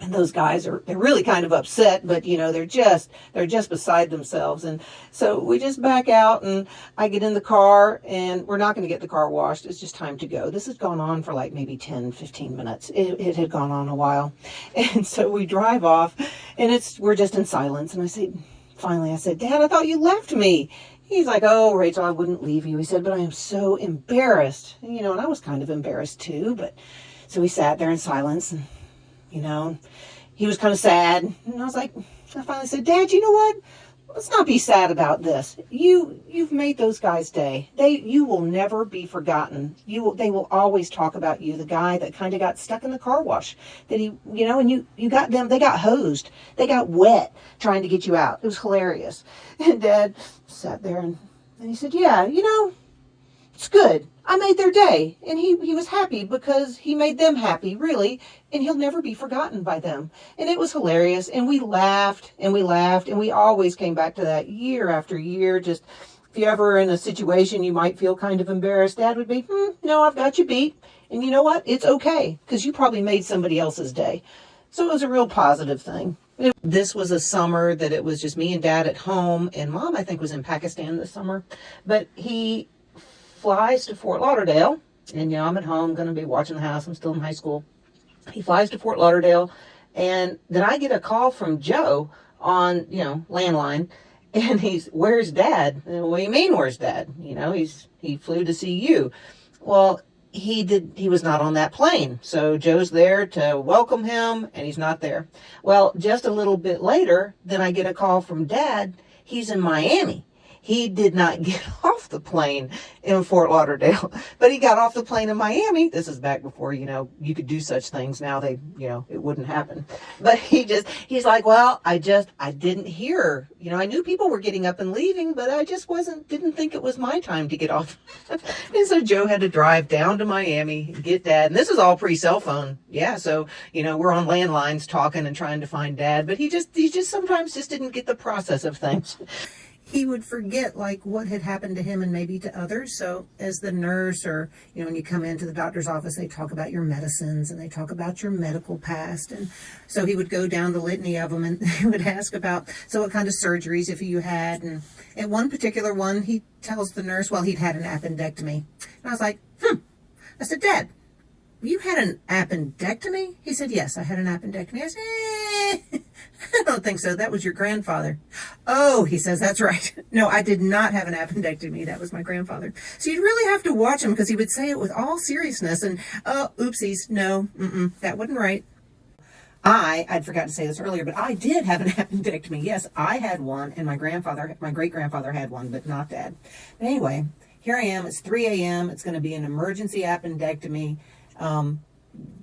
And those guys they're really kind of upset, but they're just beside themselves. And so we just back out and I get in the car and we're not going to get the car washed. It's just time to go. This has gone on for like maybe 10, 15 minutes. It had gone on a while. And so we drive off and we're just in silence. And finally I said, Dad, I thought you left me. He's like, oh, Rachel, I wouldn't leave you. He said, but I am so embarrassed. And I was kind of embarrassed too. But so we sat there in silence and he was kind of sad. And I finally said, Dad, you know what? Let's not be sad about this. You've made those guys' day. You will never be forgotten. They will always talk about you, the guy that kind of got stuck in the car wash. That and you got them, they got hosed. They got wet trying to get you out. It was hilarious. And Dad sat there and he said, yeah, it's good. I made their day. And he was happy because he made them happy, really. And he'll never be forgotten by them. And it was hilarious. And we laughed and we laughed. And we always came back to that year after year. Just if you're ever in a situation you might feel kind of embarrassed, Dad would be, no, I've got you beat. And you know what? It's okay. Because you probably made somebody else's day. So it was a real positive thing. This was a summer that it was just me and Dad at home. And Mom, I think, was in Pakistan this summer. But he flies to Fort Lauderdale, and I'm at home, going to be watching the house. I'm still in high school. He flies to Fort Lauderdale, and then I get a call from Joe on, landline, and where's Dad? And, what do you mean, where's Dad? He flew to see you. Well, he was not on that plane. So Joe's there to welcome him, and he's not there. Well, just a little bit later, then I get a call from Dad. He's in Miami. He did not get off the plane in Fort Lauderdale, but he got off the plane in Miami. This is back before, you could do such things. Now it wouldn't happen. But he's like, well, I didn't hear, I knew people were getting up and leaving, but I just didn't think it was my time to get off. And so Joe had to drive down to Miami, get Dad. And this is all pre-cell phone. Yeah. So, we're on landlines talking and trying to find Dad, but he just sometimes just didn't get the process of things. he would forget like what had happened to him and maybe to others. So as the nurse, or, when you come into the doctor's office, they talk about your medicines and they talk about your medical past. And so he would go down the litany of them, and they would ask about, so what kind of surgeries if you had. And at one particular one, he tells the nurse, well, he'd had an appendectomy. And I was like, I said, Dad, you had an appendectomy? He said, yes, I had an appendectomy. I said, I don't think so. That was your grandfather. Oh, he says, that's right. No, I did not have an appendectomy. That was my grandfather. So you'd really have to watch him, because he would say it with all seriousness. And, oh, oopsies. No, that wasn't right. I'd forgot to say this earlier, but I did have an appendectomy. Yes, I had one, and my great-grandfather had one, but not Dad. But anyway, here I am. It's 3 a.m. It's going to be an emergency appendectomy.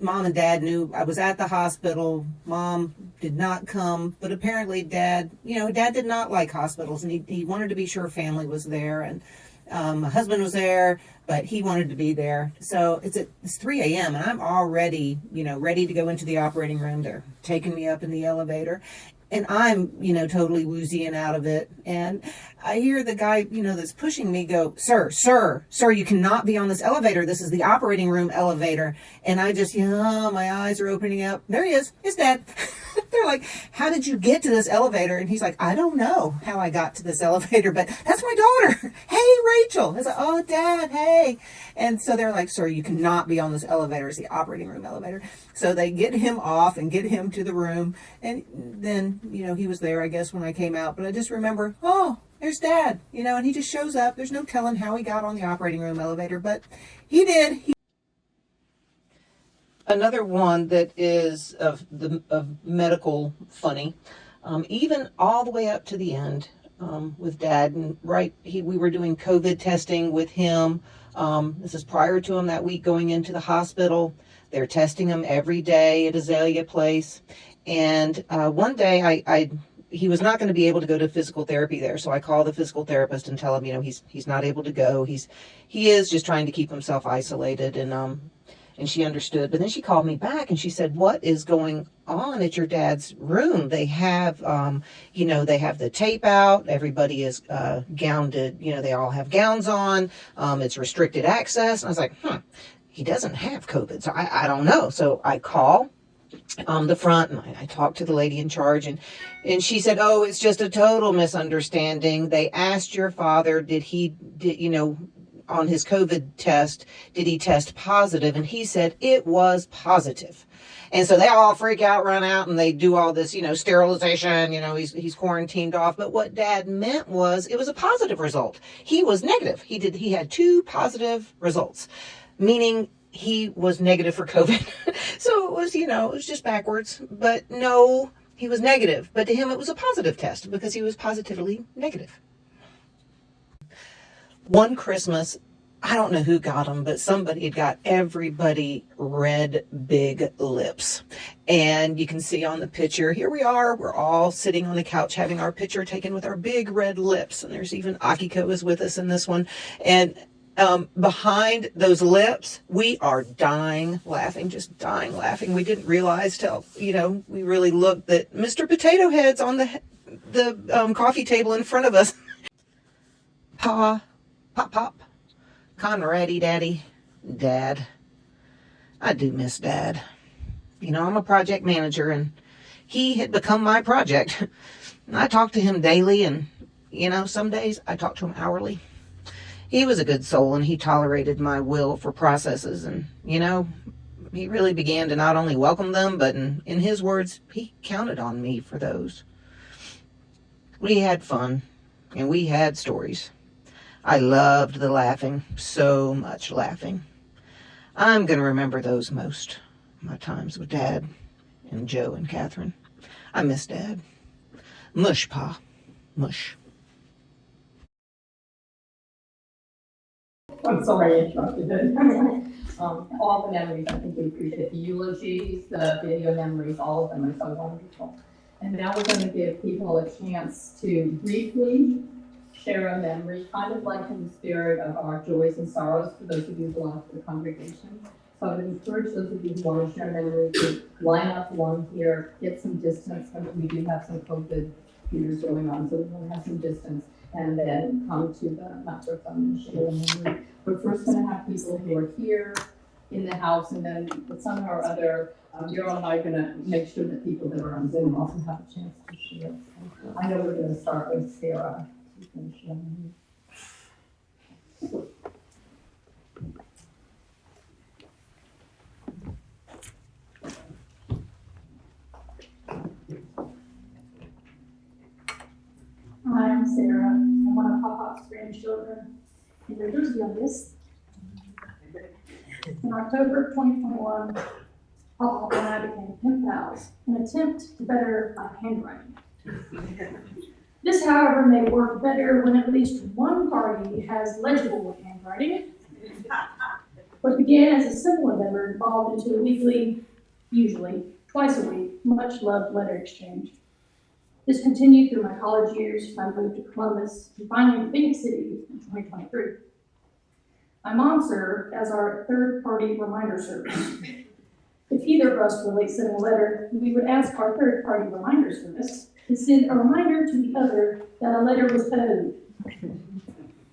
Mom and Dad knew I was at the hospital. Mom did not come, but apparently Dad did not like hospitals, and he wanted to be sure family was there, and my husband was there, but he wanted to be there. So it's 3 a.m. and I'm already, ready to go into the operating room. They're taking me up in the elevator, and I'm, totally woozy and out of it. And I hear the guy, that's pushing me go, sir, you cannot be on this elevator. This is the operating room elevator. And I just, my eyes are opening up. There he is. It's Dad. They're like, how did you get to this elevator? And he's like, I don't know how I got to this elevator, but that's my daughter. Hey, Rachel. I was like, oh, Dad, hey. And so they're like, sir, you cannot be on this elevator. It's the operating room elevator. So they get him off and get him to the room. And then, he was there, I guess, when I came out. But I just remember, oh, there's Dad, and he just shows up. There's no telling how he got on the operating room elevator, but he did. Another one that is of medical funny, even all the way up to the end with Dad, and we were doing COVID testing with him. This is prior to him that week going into the hospital. They're testing him every day at Azalea Place, and one day he was not going to be able to go to physical therapy there, so I call the physical therapist and tell him, he's not able to go. He is just trying to keep himself isolated, and she understood. But then she called me back and she said, what is going on at your dad's room? They have, they have the tape out. Everybody is gowned. They all have gowns on. It's restricted access. And I was like, he doesn't have COVID. So I don't know. So I call the front, and I talked to the lady in charge, and she said, oh, it's just a total misunderstanding. They asked your father, on his COVID test, did he test positive? And he said it was positive. And so they all freak out, run out, and they do all this, sterilization, he's quarantined off. But what Dad meant was it was a positive result. He was negative. He had 2 positive results, meaning he was negative for COVID. So it was, it was just backwards. But no, he was negative. But to him, it was a positive test because he was positively negative. One Christmas, I don't know who got them, but somebody had got everybody red big lips. And you can see on the picture, here we are, we're all sitting on the couch having our picture taken with our big red lips. And there's even Akiko is with us in this one. And behind those lips, we are dying laughing, just dying laughing. We didn't realize till, we really looked that Mr. Potato Head's on the coffee table in front of us. Pop, Conrad-y daddy, Dad. I do miss Dad. I'm a project manager, and he had become my project. I talk to him daily, and, some days I talk to him hourly. He was a good soul, and he tolerated my will for processes, and, he really began to not only welcome them, but in his words, he counted on me for those. We had fun, and we had stories. I loved the laughing, so much laughing. I'm going to remember those most, my times with Dad and Joe and Catherine. I miss Dad. Mush, Pa, mush. I'm sorry I interrupted it. All the memories, I think we appreciate the eulogies, the video memories, all of them are so wonderful. And now we're going to give people a chance to briefly share a memory, kind of like in the spirit of our joys and sorrows for those of you who belong to the congregation. So I would encourage those of you who want to share a memory to line up along here, get some distance, because we do have some COVID fears going on, so we want to have some distance. and then come to the microphone and share. And we're first gonna have people who are here in the house, and then somehow or other, Daryl and I are gonna make sure that people that are on Zoom also have a chance to share. I know we're gonna start with Sarah. She's gonna share. Hi, I'm Sarah. I'm one of Pop-Pop's grandchildren, and they're his youngest. In October of 2021, Pop-Pop and I became pen pals, an attempt to better my handwriting. This, however, may work better when at least one party has legible handwriting. What began as a simple endeavor evolved into a weekly, usually twice a week, much-loved letter exchange. This continued through my college years. I moved to Columbus and finally to Phoenix City in 2023. My mom served as our third-party reminder service. If either of us were late sending a letter, we would ask our third-party reminder service to send a reminder to the other that a letter was owed.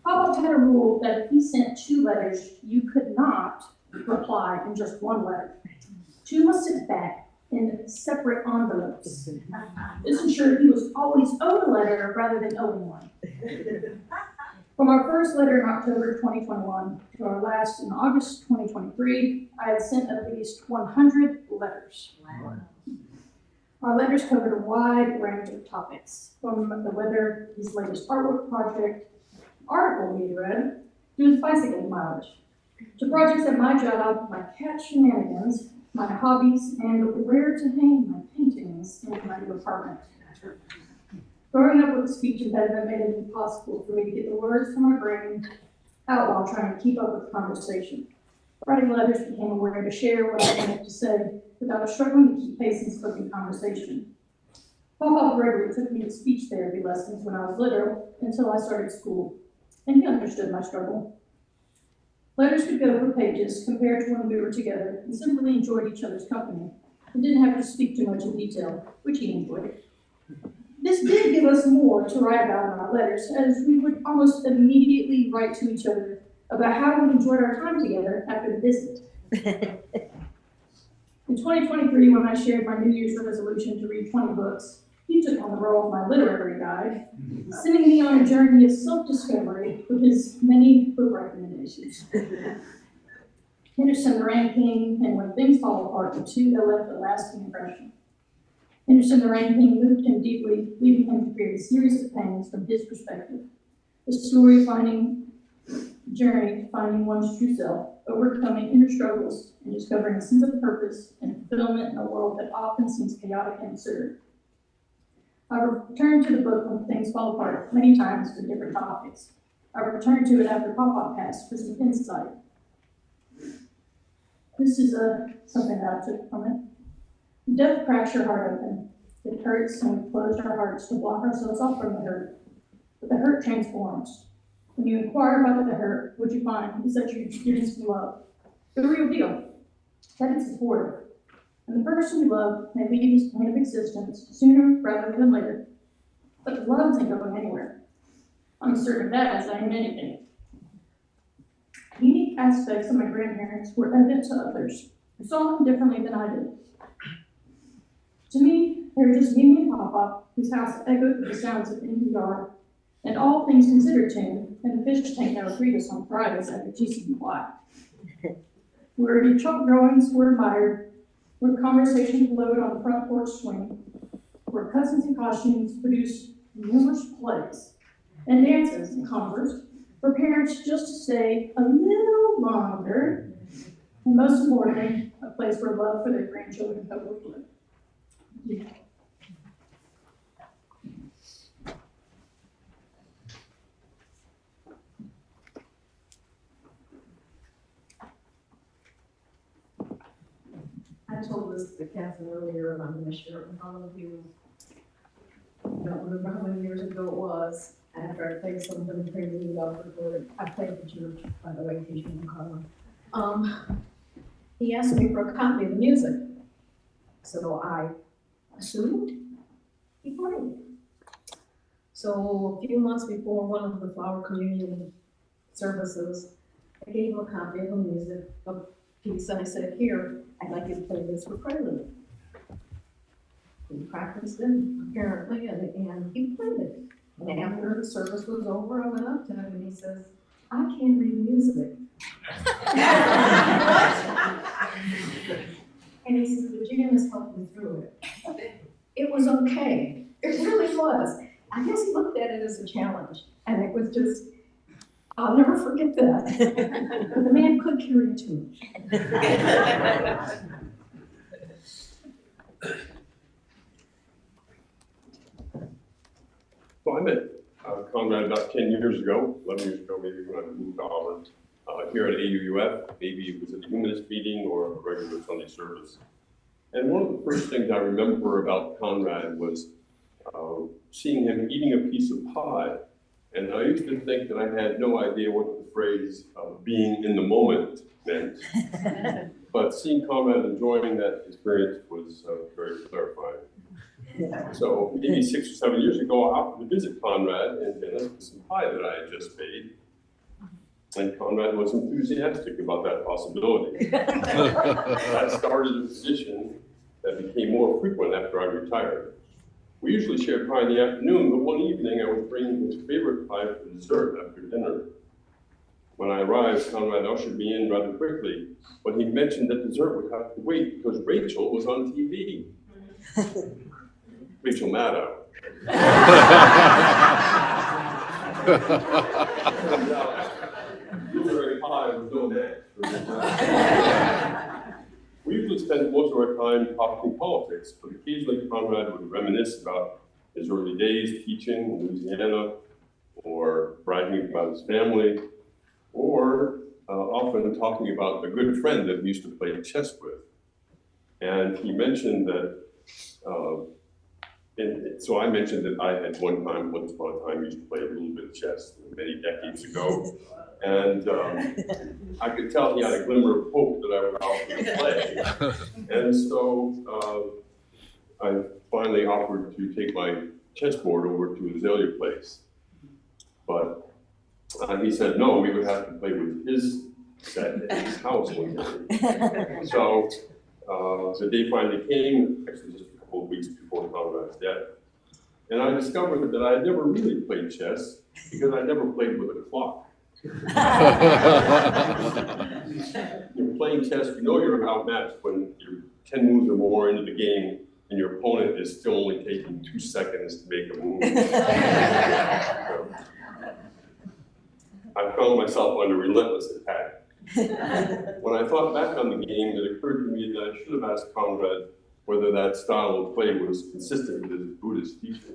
Pop-Up had a rule that if he sent 2 letters, you could not reply in just one letter. 2 must sit back in separate envelopes. This ensured he was always owed a letter rather than owing one. From our first letter in October 2021 to our last in August 2023, I had sent at least 100 letters. Wow. Our letters covered a wide range of topics, from the weather, his latest artwork project, article he read, to his bicycle mileage, to projects at my job, my cat shenanigans, my hobbies, and where to hang my paintings in my new apartment. Growing up with a speech impediment made it impossible for me to get the words from my brain out while trying to keep up with the conversation. Writing letters became a way to share what I wanted to say without struggling to keep pace in spoken conversation. Pop-Up regularly took me to speech therapy lessons when I was little until I started school, and he understood my struggle. Letters could go for pages compared to when we were together and simply enjoyed each other's company and didn't have to speak too much in detail, which he enjoyed. This did give us more to write about in our letters, as we would almost immediately write to each other about how we enjoyed our time together after the visit. In 2023, when I shared my New Year's resolution to read 20 books, he took on the role of my literary guide, sending me on a journey of self-discovery with his many book recommendations. Henderson, the Rain King, and When Things Fall Apart were 2 that left a lasting impression. Henderson, the Rain King moved him deeply, leading him to create a series of paintings from his perspective. The story of journey to finding one's true self, overcoming inner struggles, and discovering a sense of purpose and fulfillment in a world that often seems chaotic and absurd. I've returned to the book When Things Fall Apart many times for different topics. I've returned to it after Pop-Up passed for some insight. This is something that I took from it. Death cracks your heart open. It hurts, and we close our hearts to block ourselves off from the hurt. But the hurt transforms. When you inquire about the hurt, what you find is that you experience love, the real deal, that it's supportive. And the person you love may leave this plane of existence sooner rather than later, but love isn't going anywhere. I'm certain of that as I am anything. Unique aspects of my grandparents were evident to others who saw them differently than I did. To me, they were just me and Papa, whose house echoed with the sounds of NPR and All Things Considered tune, and the fish tank that would greet us on Fridays after GCBY. Where your chalk drawings were admired, where conversation flowed on the front porch swing, where cousins in costumes produced numerous plays and dances in Converse for parents just to stay a little longer, and most importantly, a place where love for their grandchildren overflowed. Yeah. I told this to Catherine earlier, and I'm going to share it with all of you. I don't remember how many years ago it was, after I played something crazy love recorded. I played the church, by the way, in case you didn't call him. He asked me for a copy of the music. So I assumed he played. So a few months before one of the flower communion services, I gave him a copy of the music, of a piece, and I said, here, I'd like you to play this for prelude. He practiced it, apparently, and he played it. And after the service was over, I went up to him and he says, I can't read music. And he said, the jam has helped me through it. It was okay. It really was. I just looked at it as a challenge. And it was just, I'll never forget that. But the man could carry a tune. So I met Conrad about 10 years ago, 11 years ago, maybe when I moved to Holland, here at AUUF. Maybe it was at a humanist meeting or a regular Sunday service. And one of the first things I remember about Conrad was seeing him eating a piece of pie. And I used to think that I had no idea what the phrase being in the moment meant. But seeing Conrad enjoying that experience was very clarifying. So maybe 6 or 7 years ago, I offered to visit Conrad and Dennis with some pie that I had just made. And Conrad was enthusiastic about that possibility. That started a tradition that became more frequent after I retired. We usually shared pie in the afternoon, but one evening I was bringing his favorite pie for dessert after dinner. When I arrived, Conrad ushered me in rather quickly, but he mentioned that dessert would have to wait because Rachel was on TV. Rachel Maddow. Blueberry pie was no match. We usually spend most of our time talking politics, but occasionally Conrad would reminisce about his early days teaching in Louisiana, or bragging about his family, or often talking about a good friend that he used to play chess with. And he mentioned that so I mentioned that I had once upon a time, used to play a little bit of chess many decades ago. And I could tell he had a glimmer of hope that I would offer to play. And so I finally offered to take my chessboard over to Azalea Place. But he said, no, we would have to play with his set at his house one day. So the day finally came, actually just a couple of weeks before Conrad's death. And I discovered that I had never really played chess because I never played with a clock. You're playing chess, you know you're outmatched when you're 10 moves or more into the game and your opponent is still only taking 2 seconds to make a move. So, I found myself under relentless attack. When I thought back on the game, it occurred to me that I should have asked Conrad whether that style of play was consistent with his Buddhist teaching.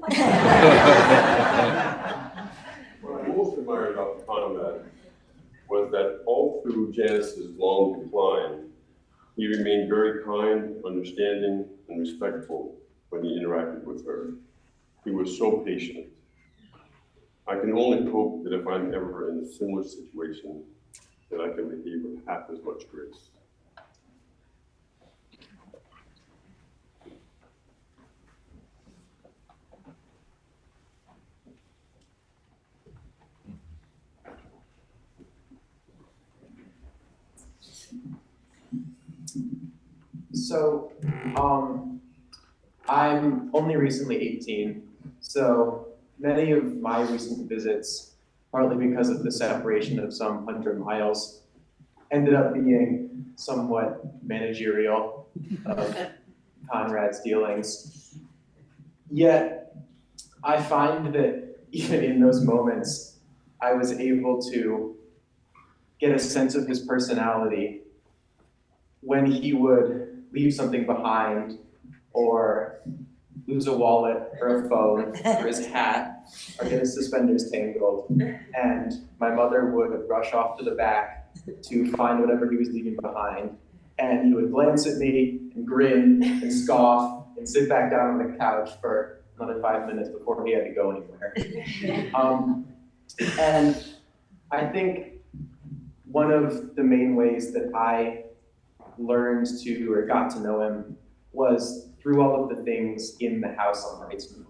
What I most admired about Conrad was that all through Janice's long decline, he remained very kind, understanding, and respectful when he interacted with her. He was so patient. I can only hope that if I'm ever in a similar situation, that I can behave with half as much grace. So, I'm only recently 18, so many of my recent visits, partly because of the separation of some 100 miles, ended up being somewhat managerial of Conrad's dealings. Yet, I find that even in those moments, I was able to get a sense of his personality when he would leave something behind, or lose a wallet or a phone or his hat, or get his suspenders tangled. And my mother would rush off to the back to find whatever he was leaving behind. And he would glance at me and grin and scoff and sit back down on the couch for another 5 minutes before he had to go anywhere. And I think one of the main ways that I learned to, or got to know him, was through all of the things in the house on Wrightsville.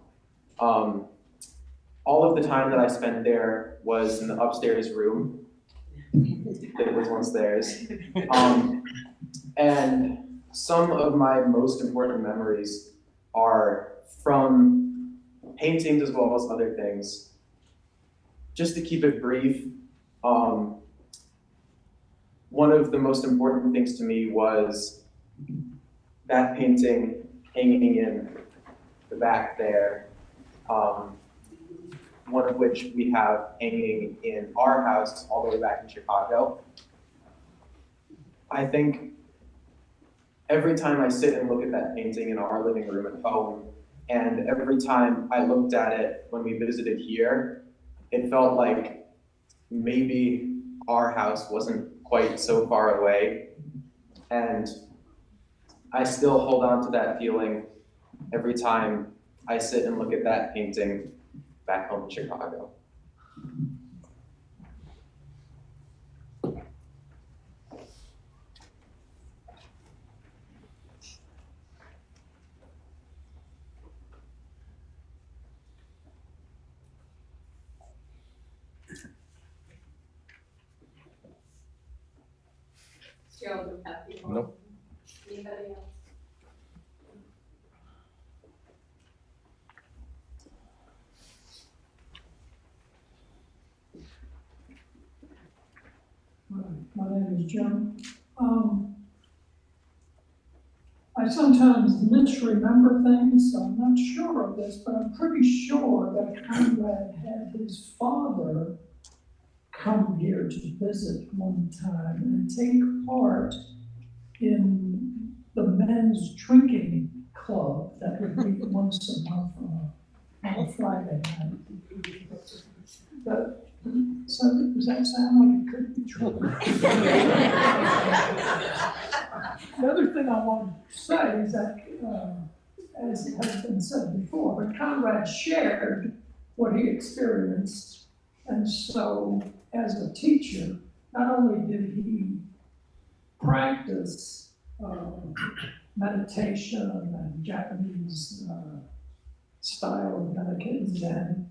all of the time that I spent there was in the upstairs room. It was once theirs. And some of my most important memories are from paintings as well as other things. Just to keep it brief, one of the most important things to me was that painting hanging in the back there, one of which we have hanging in our house all the way back in Chicago. I think every time I sit and look at that painting in our living room at home, and every time I looked at it when we visited here, it felt like maybe our house wasn't quite so far away. And I still hold on to that feeling every time I sit and look at that painting back home in Chicago. Joe, happy. Nope. Anybody else? My name is Jim. I sometimes misremember things, so I'm not sure of this, but I'm pretty sure that Conrad had his father come here to visit one time and take part in the men's drinking club that would be once a month on a Friday night. But, so does that sound like it could be true? The other thing I want to say is that, as has been said before, but Conrad shared what he experienced. And so, as a teacher, not only did he practice meditation and Japanese style of meditation,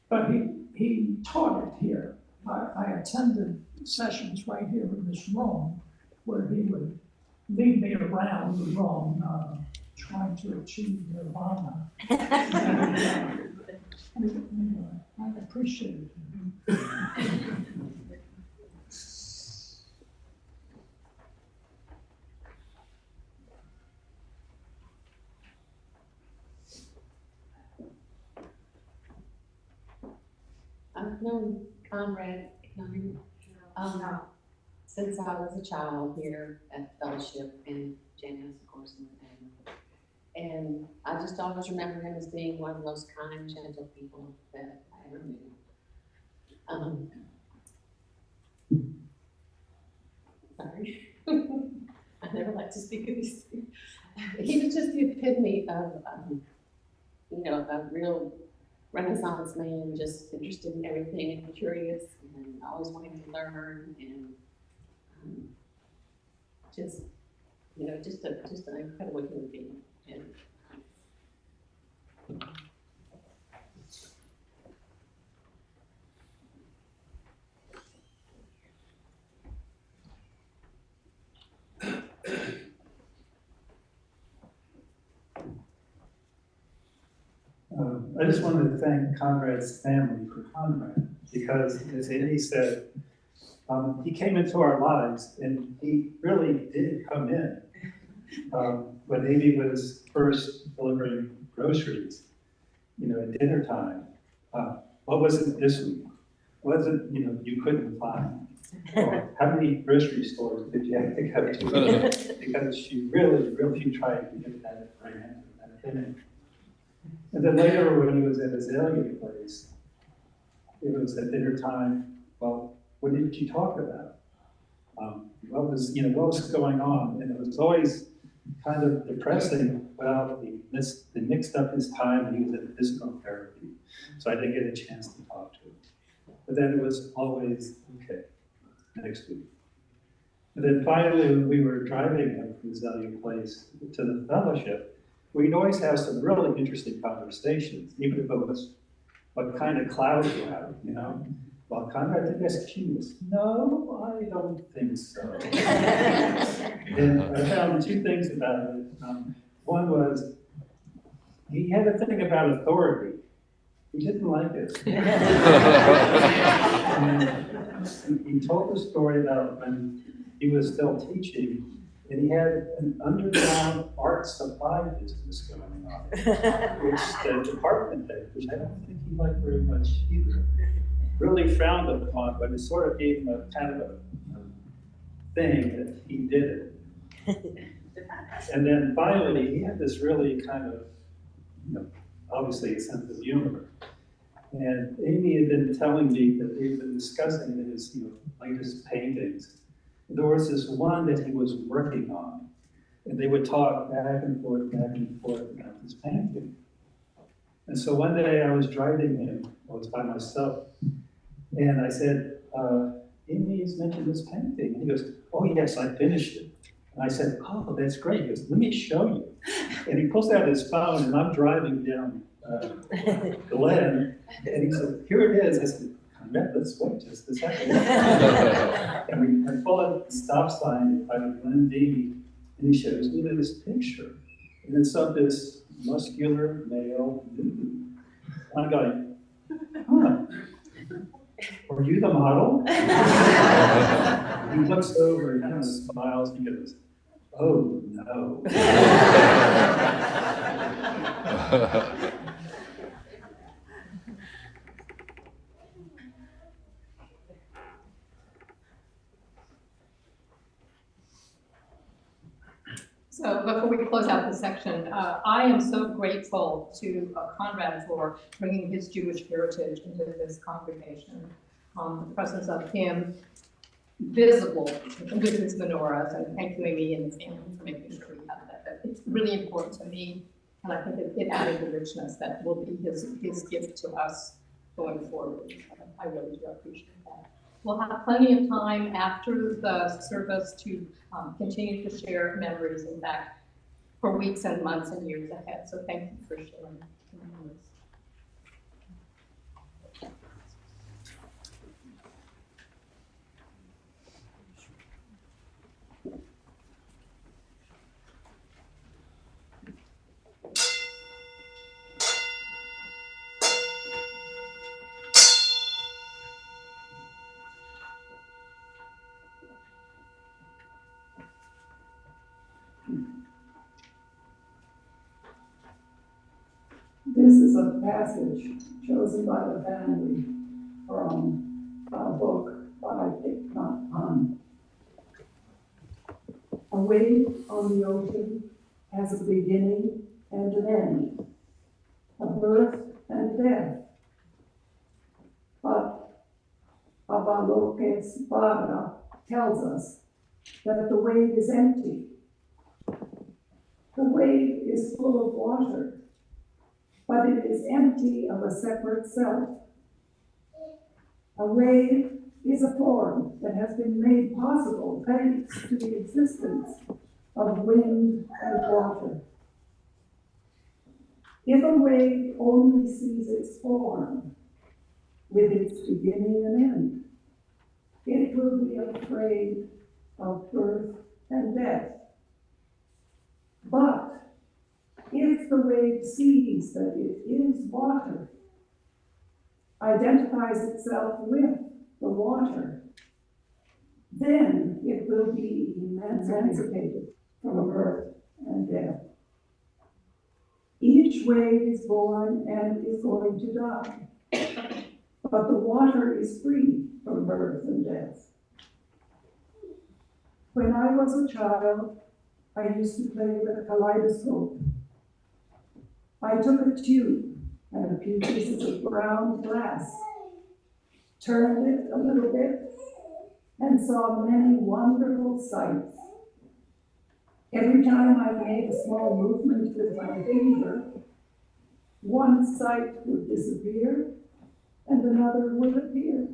but he taught it here. I attended sessions right here in this room where he would lead me around the room, trying to achieve nirvana. And, I appreciate it. I've known Conrad since I was a child here at Fellowship and Janice, of course, in the family. And I just always remember him as being one of the most kind, gentle people that I ever knew. Sorry. I never like to speak of these things. He was just the epitome of, a real Renaissance man, just interested in everything and curious and always wanting to learn and just an incredible human being. And, I just wanted to thank Conrad's family for Conrad, because as Amy said, he came into our lives and he really did come in. When Amy was first delivering groceries, at dinner time, what was it this week? What was it, you couldn't find? Or how many grocery stores did you have to go to? Because she really tried to get that brand and that in. And then later, when he was at Azalea Place, it was at dinner time. Well, what did you talk about? What was going on? And it was always kind of depressing. Well, he mixed up his time, and he was in physical therapy, so I didn't get a chance to talk to him. But then it was always okay next week. And then finally, when we were driving him from Azalea Place to the Fellowship, we'd always have some really interesting conversations, even if it was what kind of cloud you have, you know? Well, Conrad did this cubes. No, I don't think so. And I found two things about it. One was, he had a thing about authority. He didn't like it. And he told the story about when he was still teaching, and he had an underground art supply business going on, which the department head, which I don't think he liked very much either, really frowned upon, but it sort of gave him a kind of a thing that he did it. And then finally, he had this really kind of, you know, obviously a sense of humor. And Amy had been telling me that they've been discussing his, you know, latest paintings. There was this one that he was working on, and they would talk back and forth about this painting. And so one day I was driving him, I was by myself, and I said, Amy's mentioned this painting. And he goes, oh yes, I finished it. And I said, oh, that's great. He goes, let me show you. And he pulls out his phone, and I'm driving down Glen, and he said, here it is. I said, Conrad, let's wait just a second. And I pull up the stop sign by Glen Davy, and he shows me this picture. And it's of this muscular male dude. I'm going, huh, were you the model? He looks over and kind of smiles and goes, oh no. So before we close out this section, I am so grateful to Conrad for bringing his Jewish heritage into this congregation. The presence of him visible with his menorahs, and thank you, Amy, and his family for making sure we have that. But it's really important to me, and I think it added the richness that will be his gift to us going forward. I really do appreciate that. We'll have plenty of time after the service to continue to share memories, in fact, for weeks and months and years ahead. So thank you for sharing the memories. This is a passage chosen by the family from a book by Thich Nhat Hanh. A wave on the ocean has a beginning and an end, a birth and death. But Avalokitesvara tells us that the wave is empty. The wave is full of water, but it is empty of a separate self. A wave is a form that has been made possible thanks to the existence of wind and water. If a wave only sees its form, with its beginning and end, it will be afraid of birth and death. But if the wave sees that it is water, identifies itself with the water, then it will be emancipated from birth and death. Each wave is born and is going to die, but the water is free from birth and death. When I was a child, I used to play with a kaleidoscope. I took a tube and a few pieces of ground glass, turned it a little bit, and saw many wonderful sights. Every time I made a small movement with my finger, one sight would disappear and another would appear.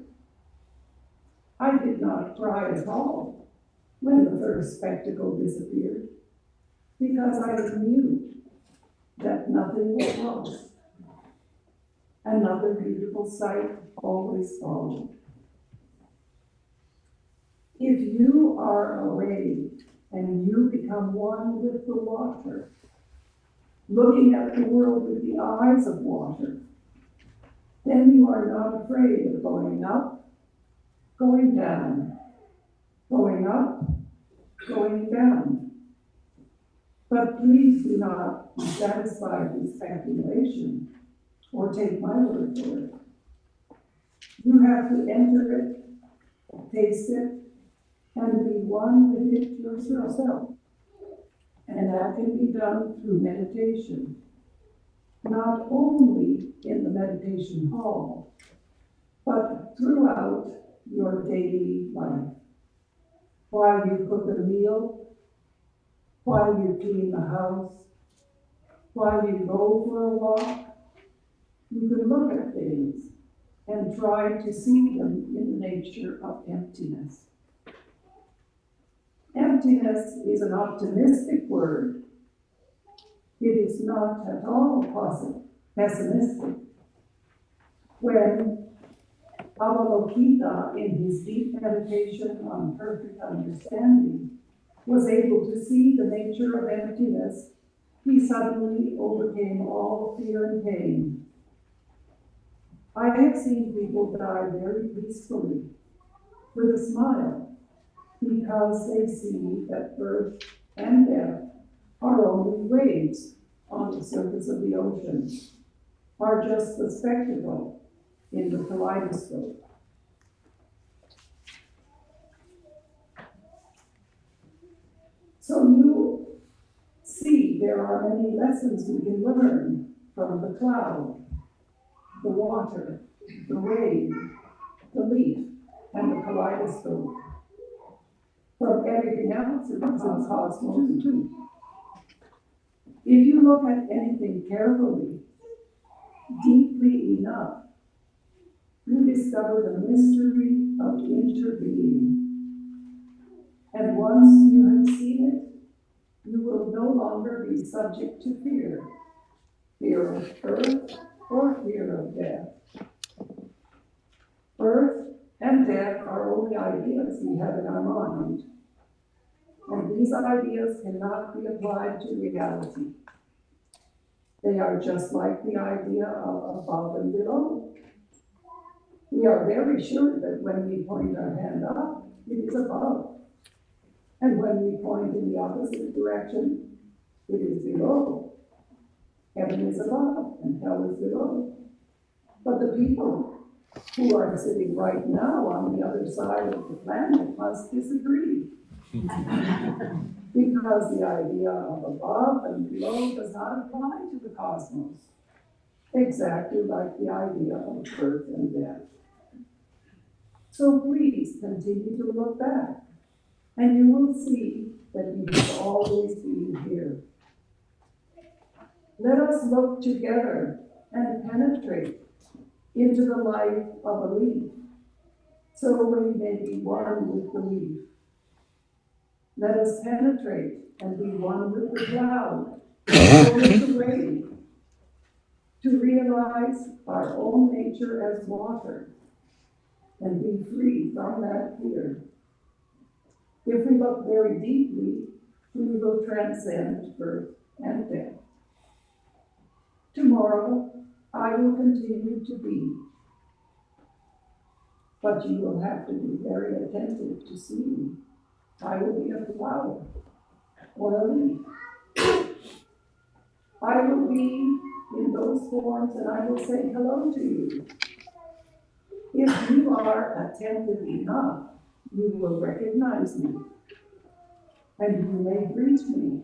I did not cry at all when the first spectacle disappeared, because I knew that nothing was lost. Another beautiful sight always followed. If you are away and you become one with the water, looking at the world with the eyes of water, then you are not afraid of going up, going down, going up, going down. But please do not be satisfied with speculation or take my word for it. You have to enter it, taste it, and be one with it yourself. And that can be done through meditation, not only in the meditation hall, but throughout your daily life. While you cook a meal, while you clean the house, while you go for a walk, you can look at things and try to see them in the nature of emptiness. Emptiness is an optimistic word. It is not at all pessimistic. When Avalokita, in his deep meditation on perfect understanding, was able to see the nature of emptiness, he suddenly overcame all fear and pain. I have seen people die very peacefully, with a smile, because they see that birth and death are only waves on the surface of the ocean, are just the spectacle in the kaleidoscope. So you see there are many lessons we can learn from the cloud, the water, the wave, the leaf, and the kaleidoscope. From everything else in the cosmos too. If you look at anything carefully, deeply enough, you discover the mystery of interbeing. And once you have seen it, you will no longer be subject to fear. Fear of birth or fear of death. Birth and death are only ideas we have in our mind. And these ideas cannot be applied to reality. They are just like the idea of above and below. We are very sure that when we point our hand up, it is above. And when we point in the opposite direction, it is below. Heaven is above and hell is below. But the people who are sitting right now on the other side of the planet must disagree. Because the idea of above and below does not apply to the cosmos, exactly like the idea of birth and death. So please continue to look back, and you will see that you have always been here. Let us look together and penetrate into the life of a leaf, so we may be one with the leaf. Let us penetrate and be one with the cloud, so with the wave, to realize our own nature as water and be free from that fear. If we look very deeply, we will transcend birth and death. Tomorrow, I will continue to be, but you will have to be very attentive to see me. I will be a flower or a leaf. I will be in those forms and I will say hello to you. If you are attentive enough, you will recognize me and you may greet me.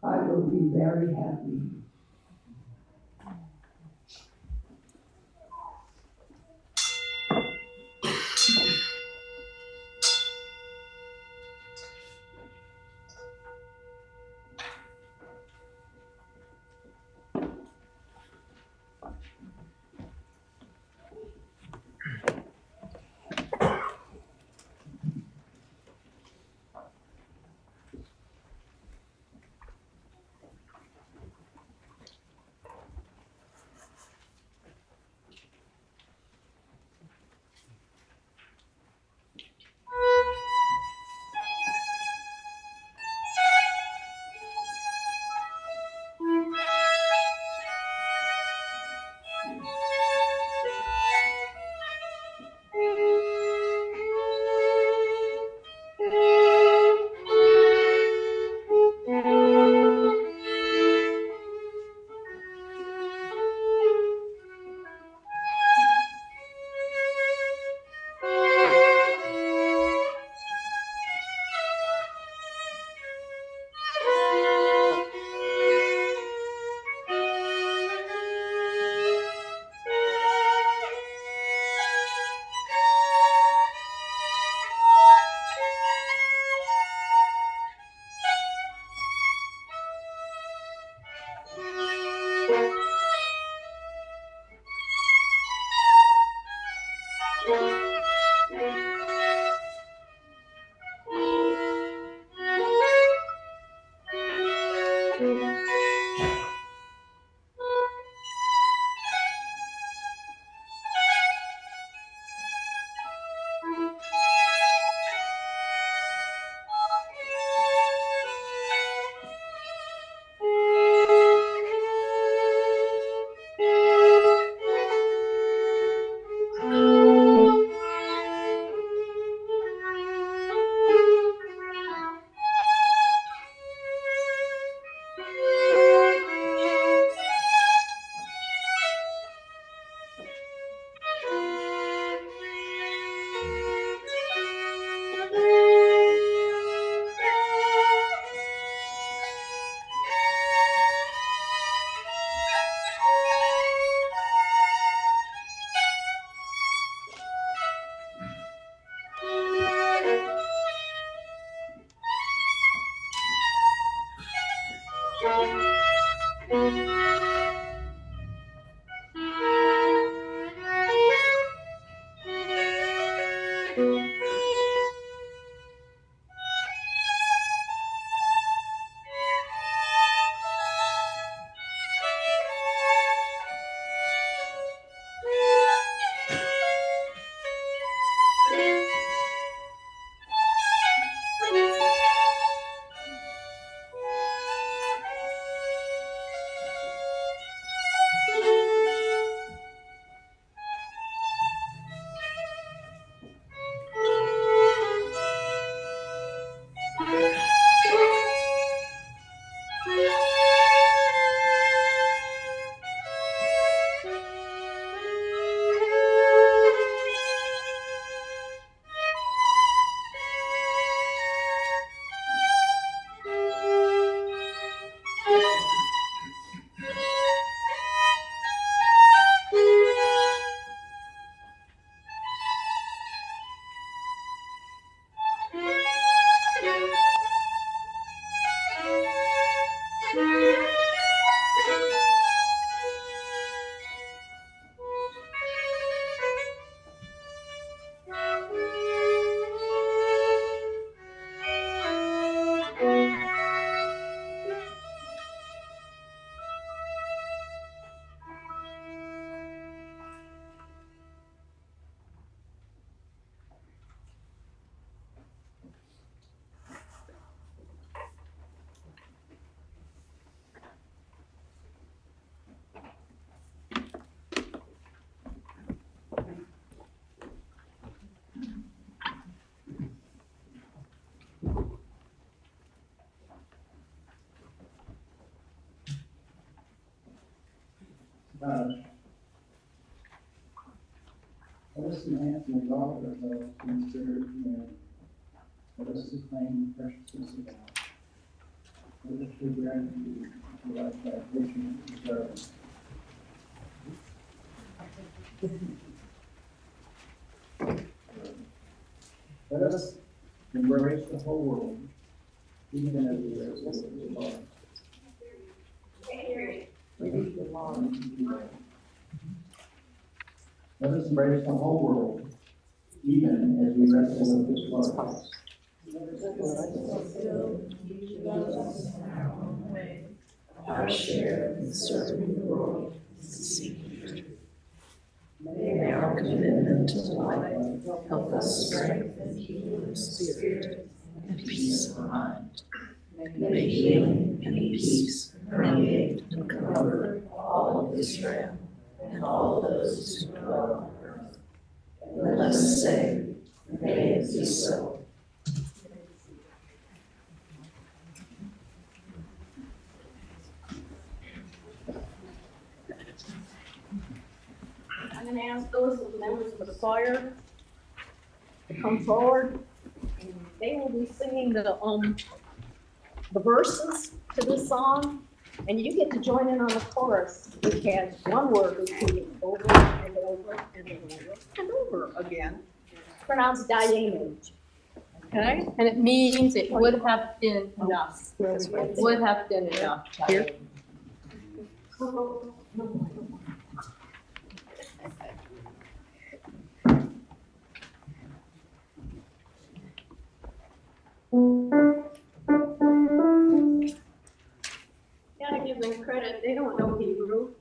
I will be very happy. Let us enhance and exalt ourselves in spirit and man. Let us acclaim the preciousness of God. Let us show gratitude for life by patient and service. Let us embrace the whole world, even as we are the Lord. Let us embrace the whole world, even as we wrestle with this Lord. Our share in serving the world is secret. May our commitment to life help us strengthen human spirit and peace of mind. May healing and peace permeate and cover all of Israel and all those who dwell on earth. Let us say, may it be so. I'm gonna ask those members of the choir to come forward. And they will be singing the verses to this song, and you get to join in on the chorus, which has one word repeated over and over and over and over again. It's pronounced Diamond. Okay? And it means it would have been enough. It would have been enough. Here. Gotta give them credit, they don't know Hebrew.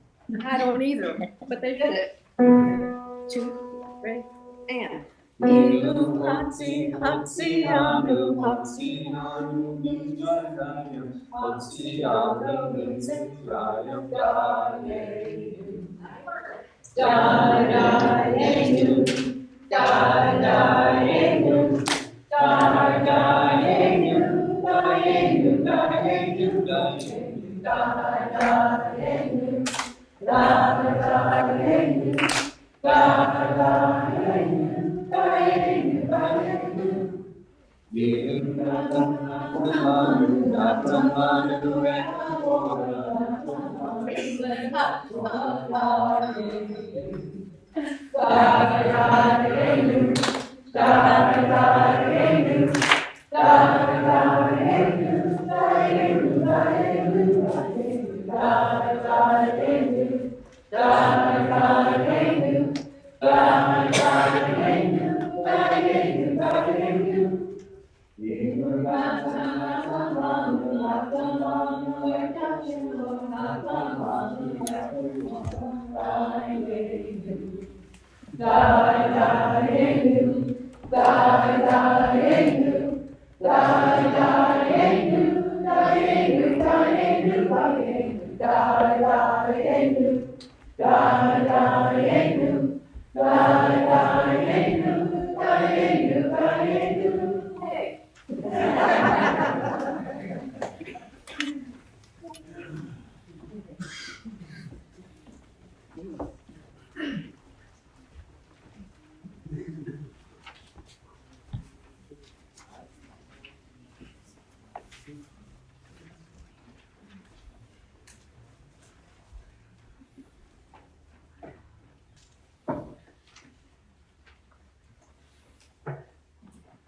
I don't either, but they did it. 2, 3, and. Ilu hatsi hatsi anu hatsi anu nizrayim hatsi anu nizrayim dayenu dayenu dayenu dayenu dayenu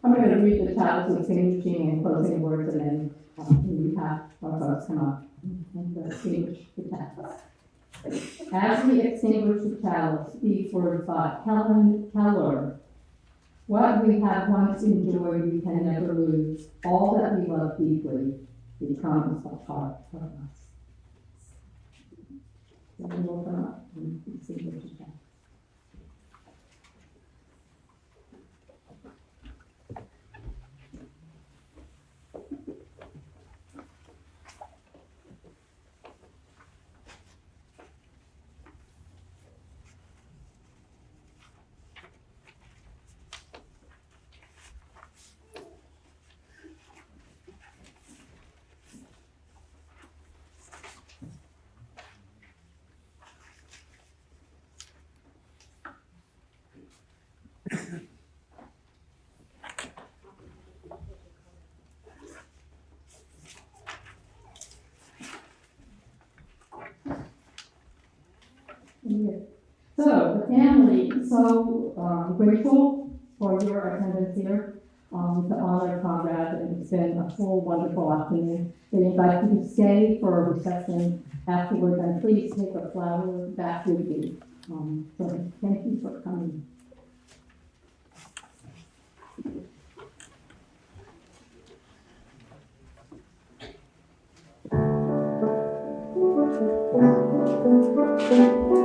I'm going to read the titles of singing and closing words, and then we have our folks come up and extinguish the chalice. As we extinguish the chalice, these words by Helen Keller. What we have once enjoyed, we can never lose. All that we love deeply becomes a part of us. So we will come up and extinguish the chalice. So, the family, so grateful for your attendance here to honor Conrad, and it's been a full, wonderful afternoon. They invite you to stay for a reception afterwards, and please take a flower back with you. So, thank you for coming. Thank you.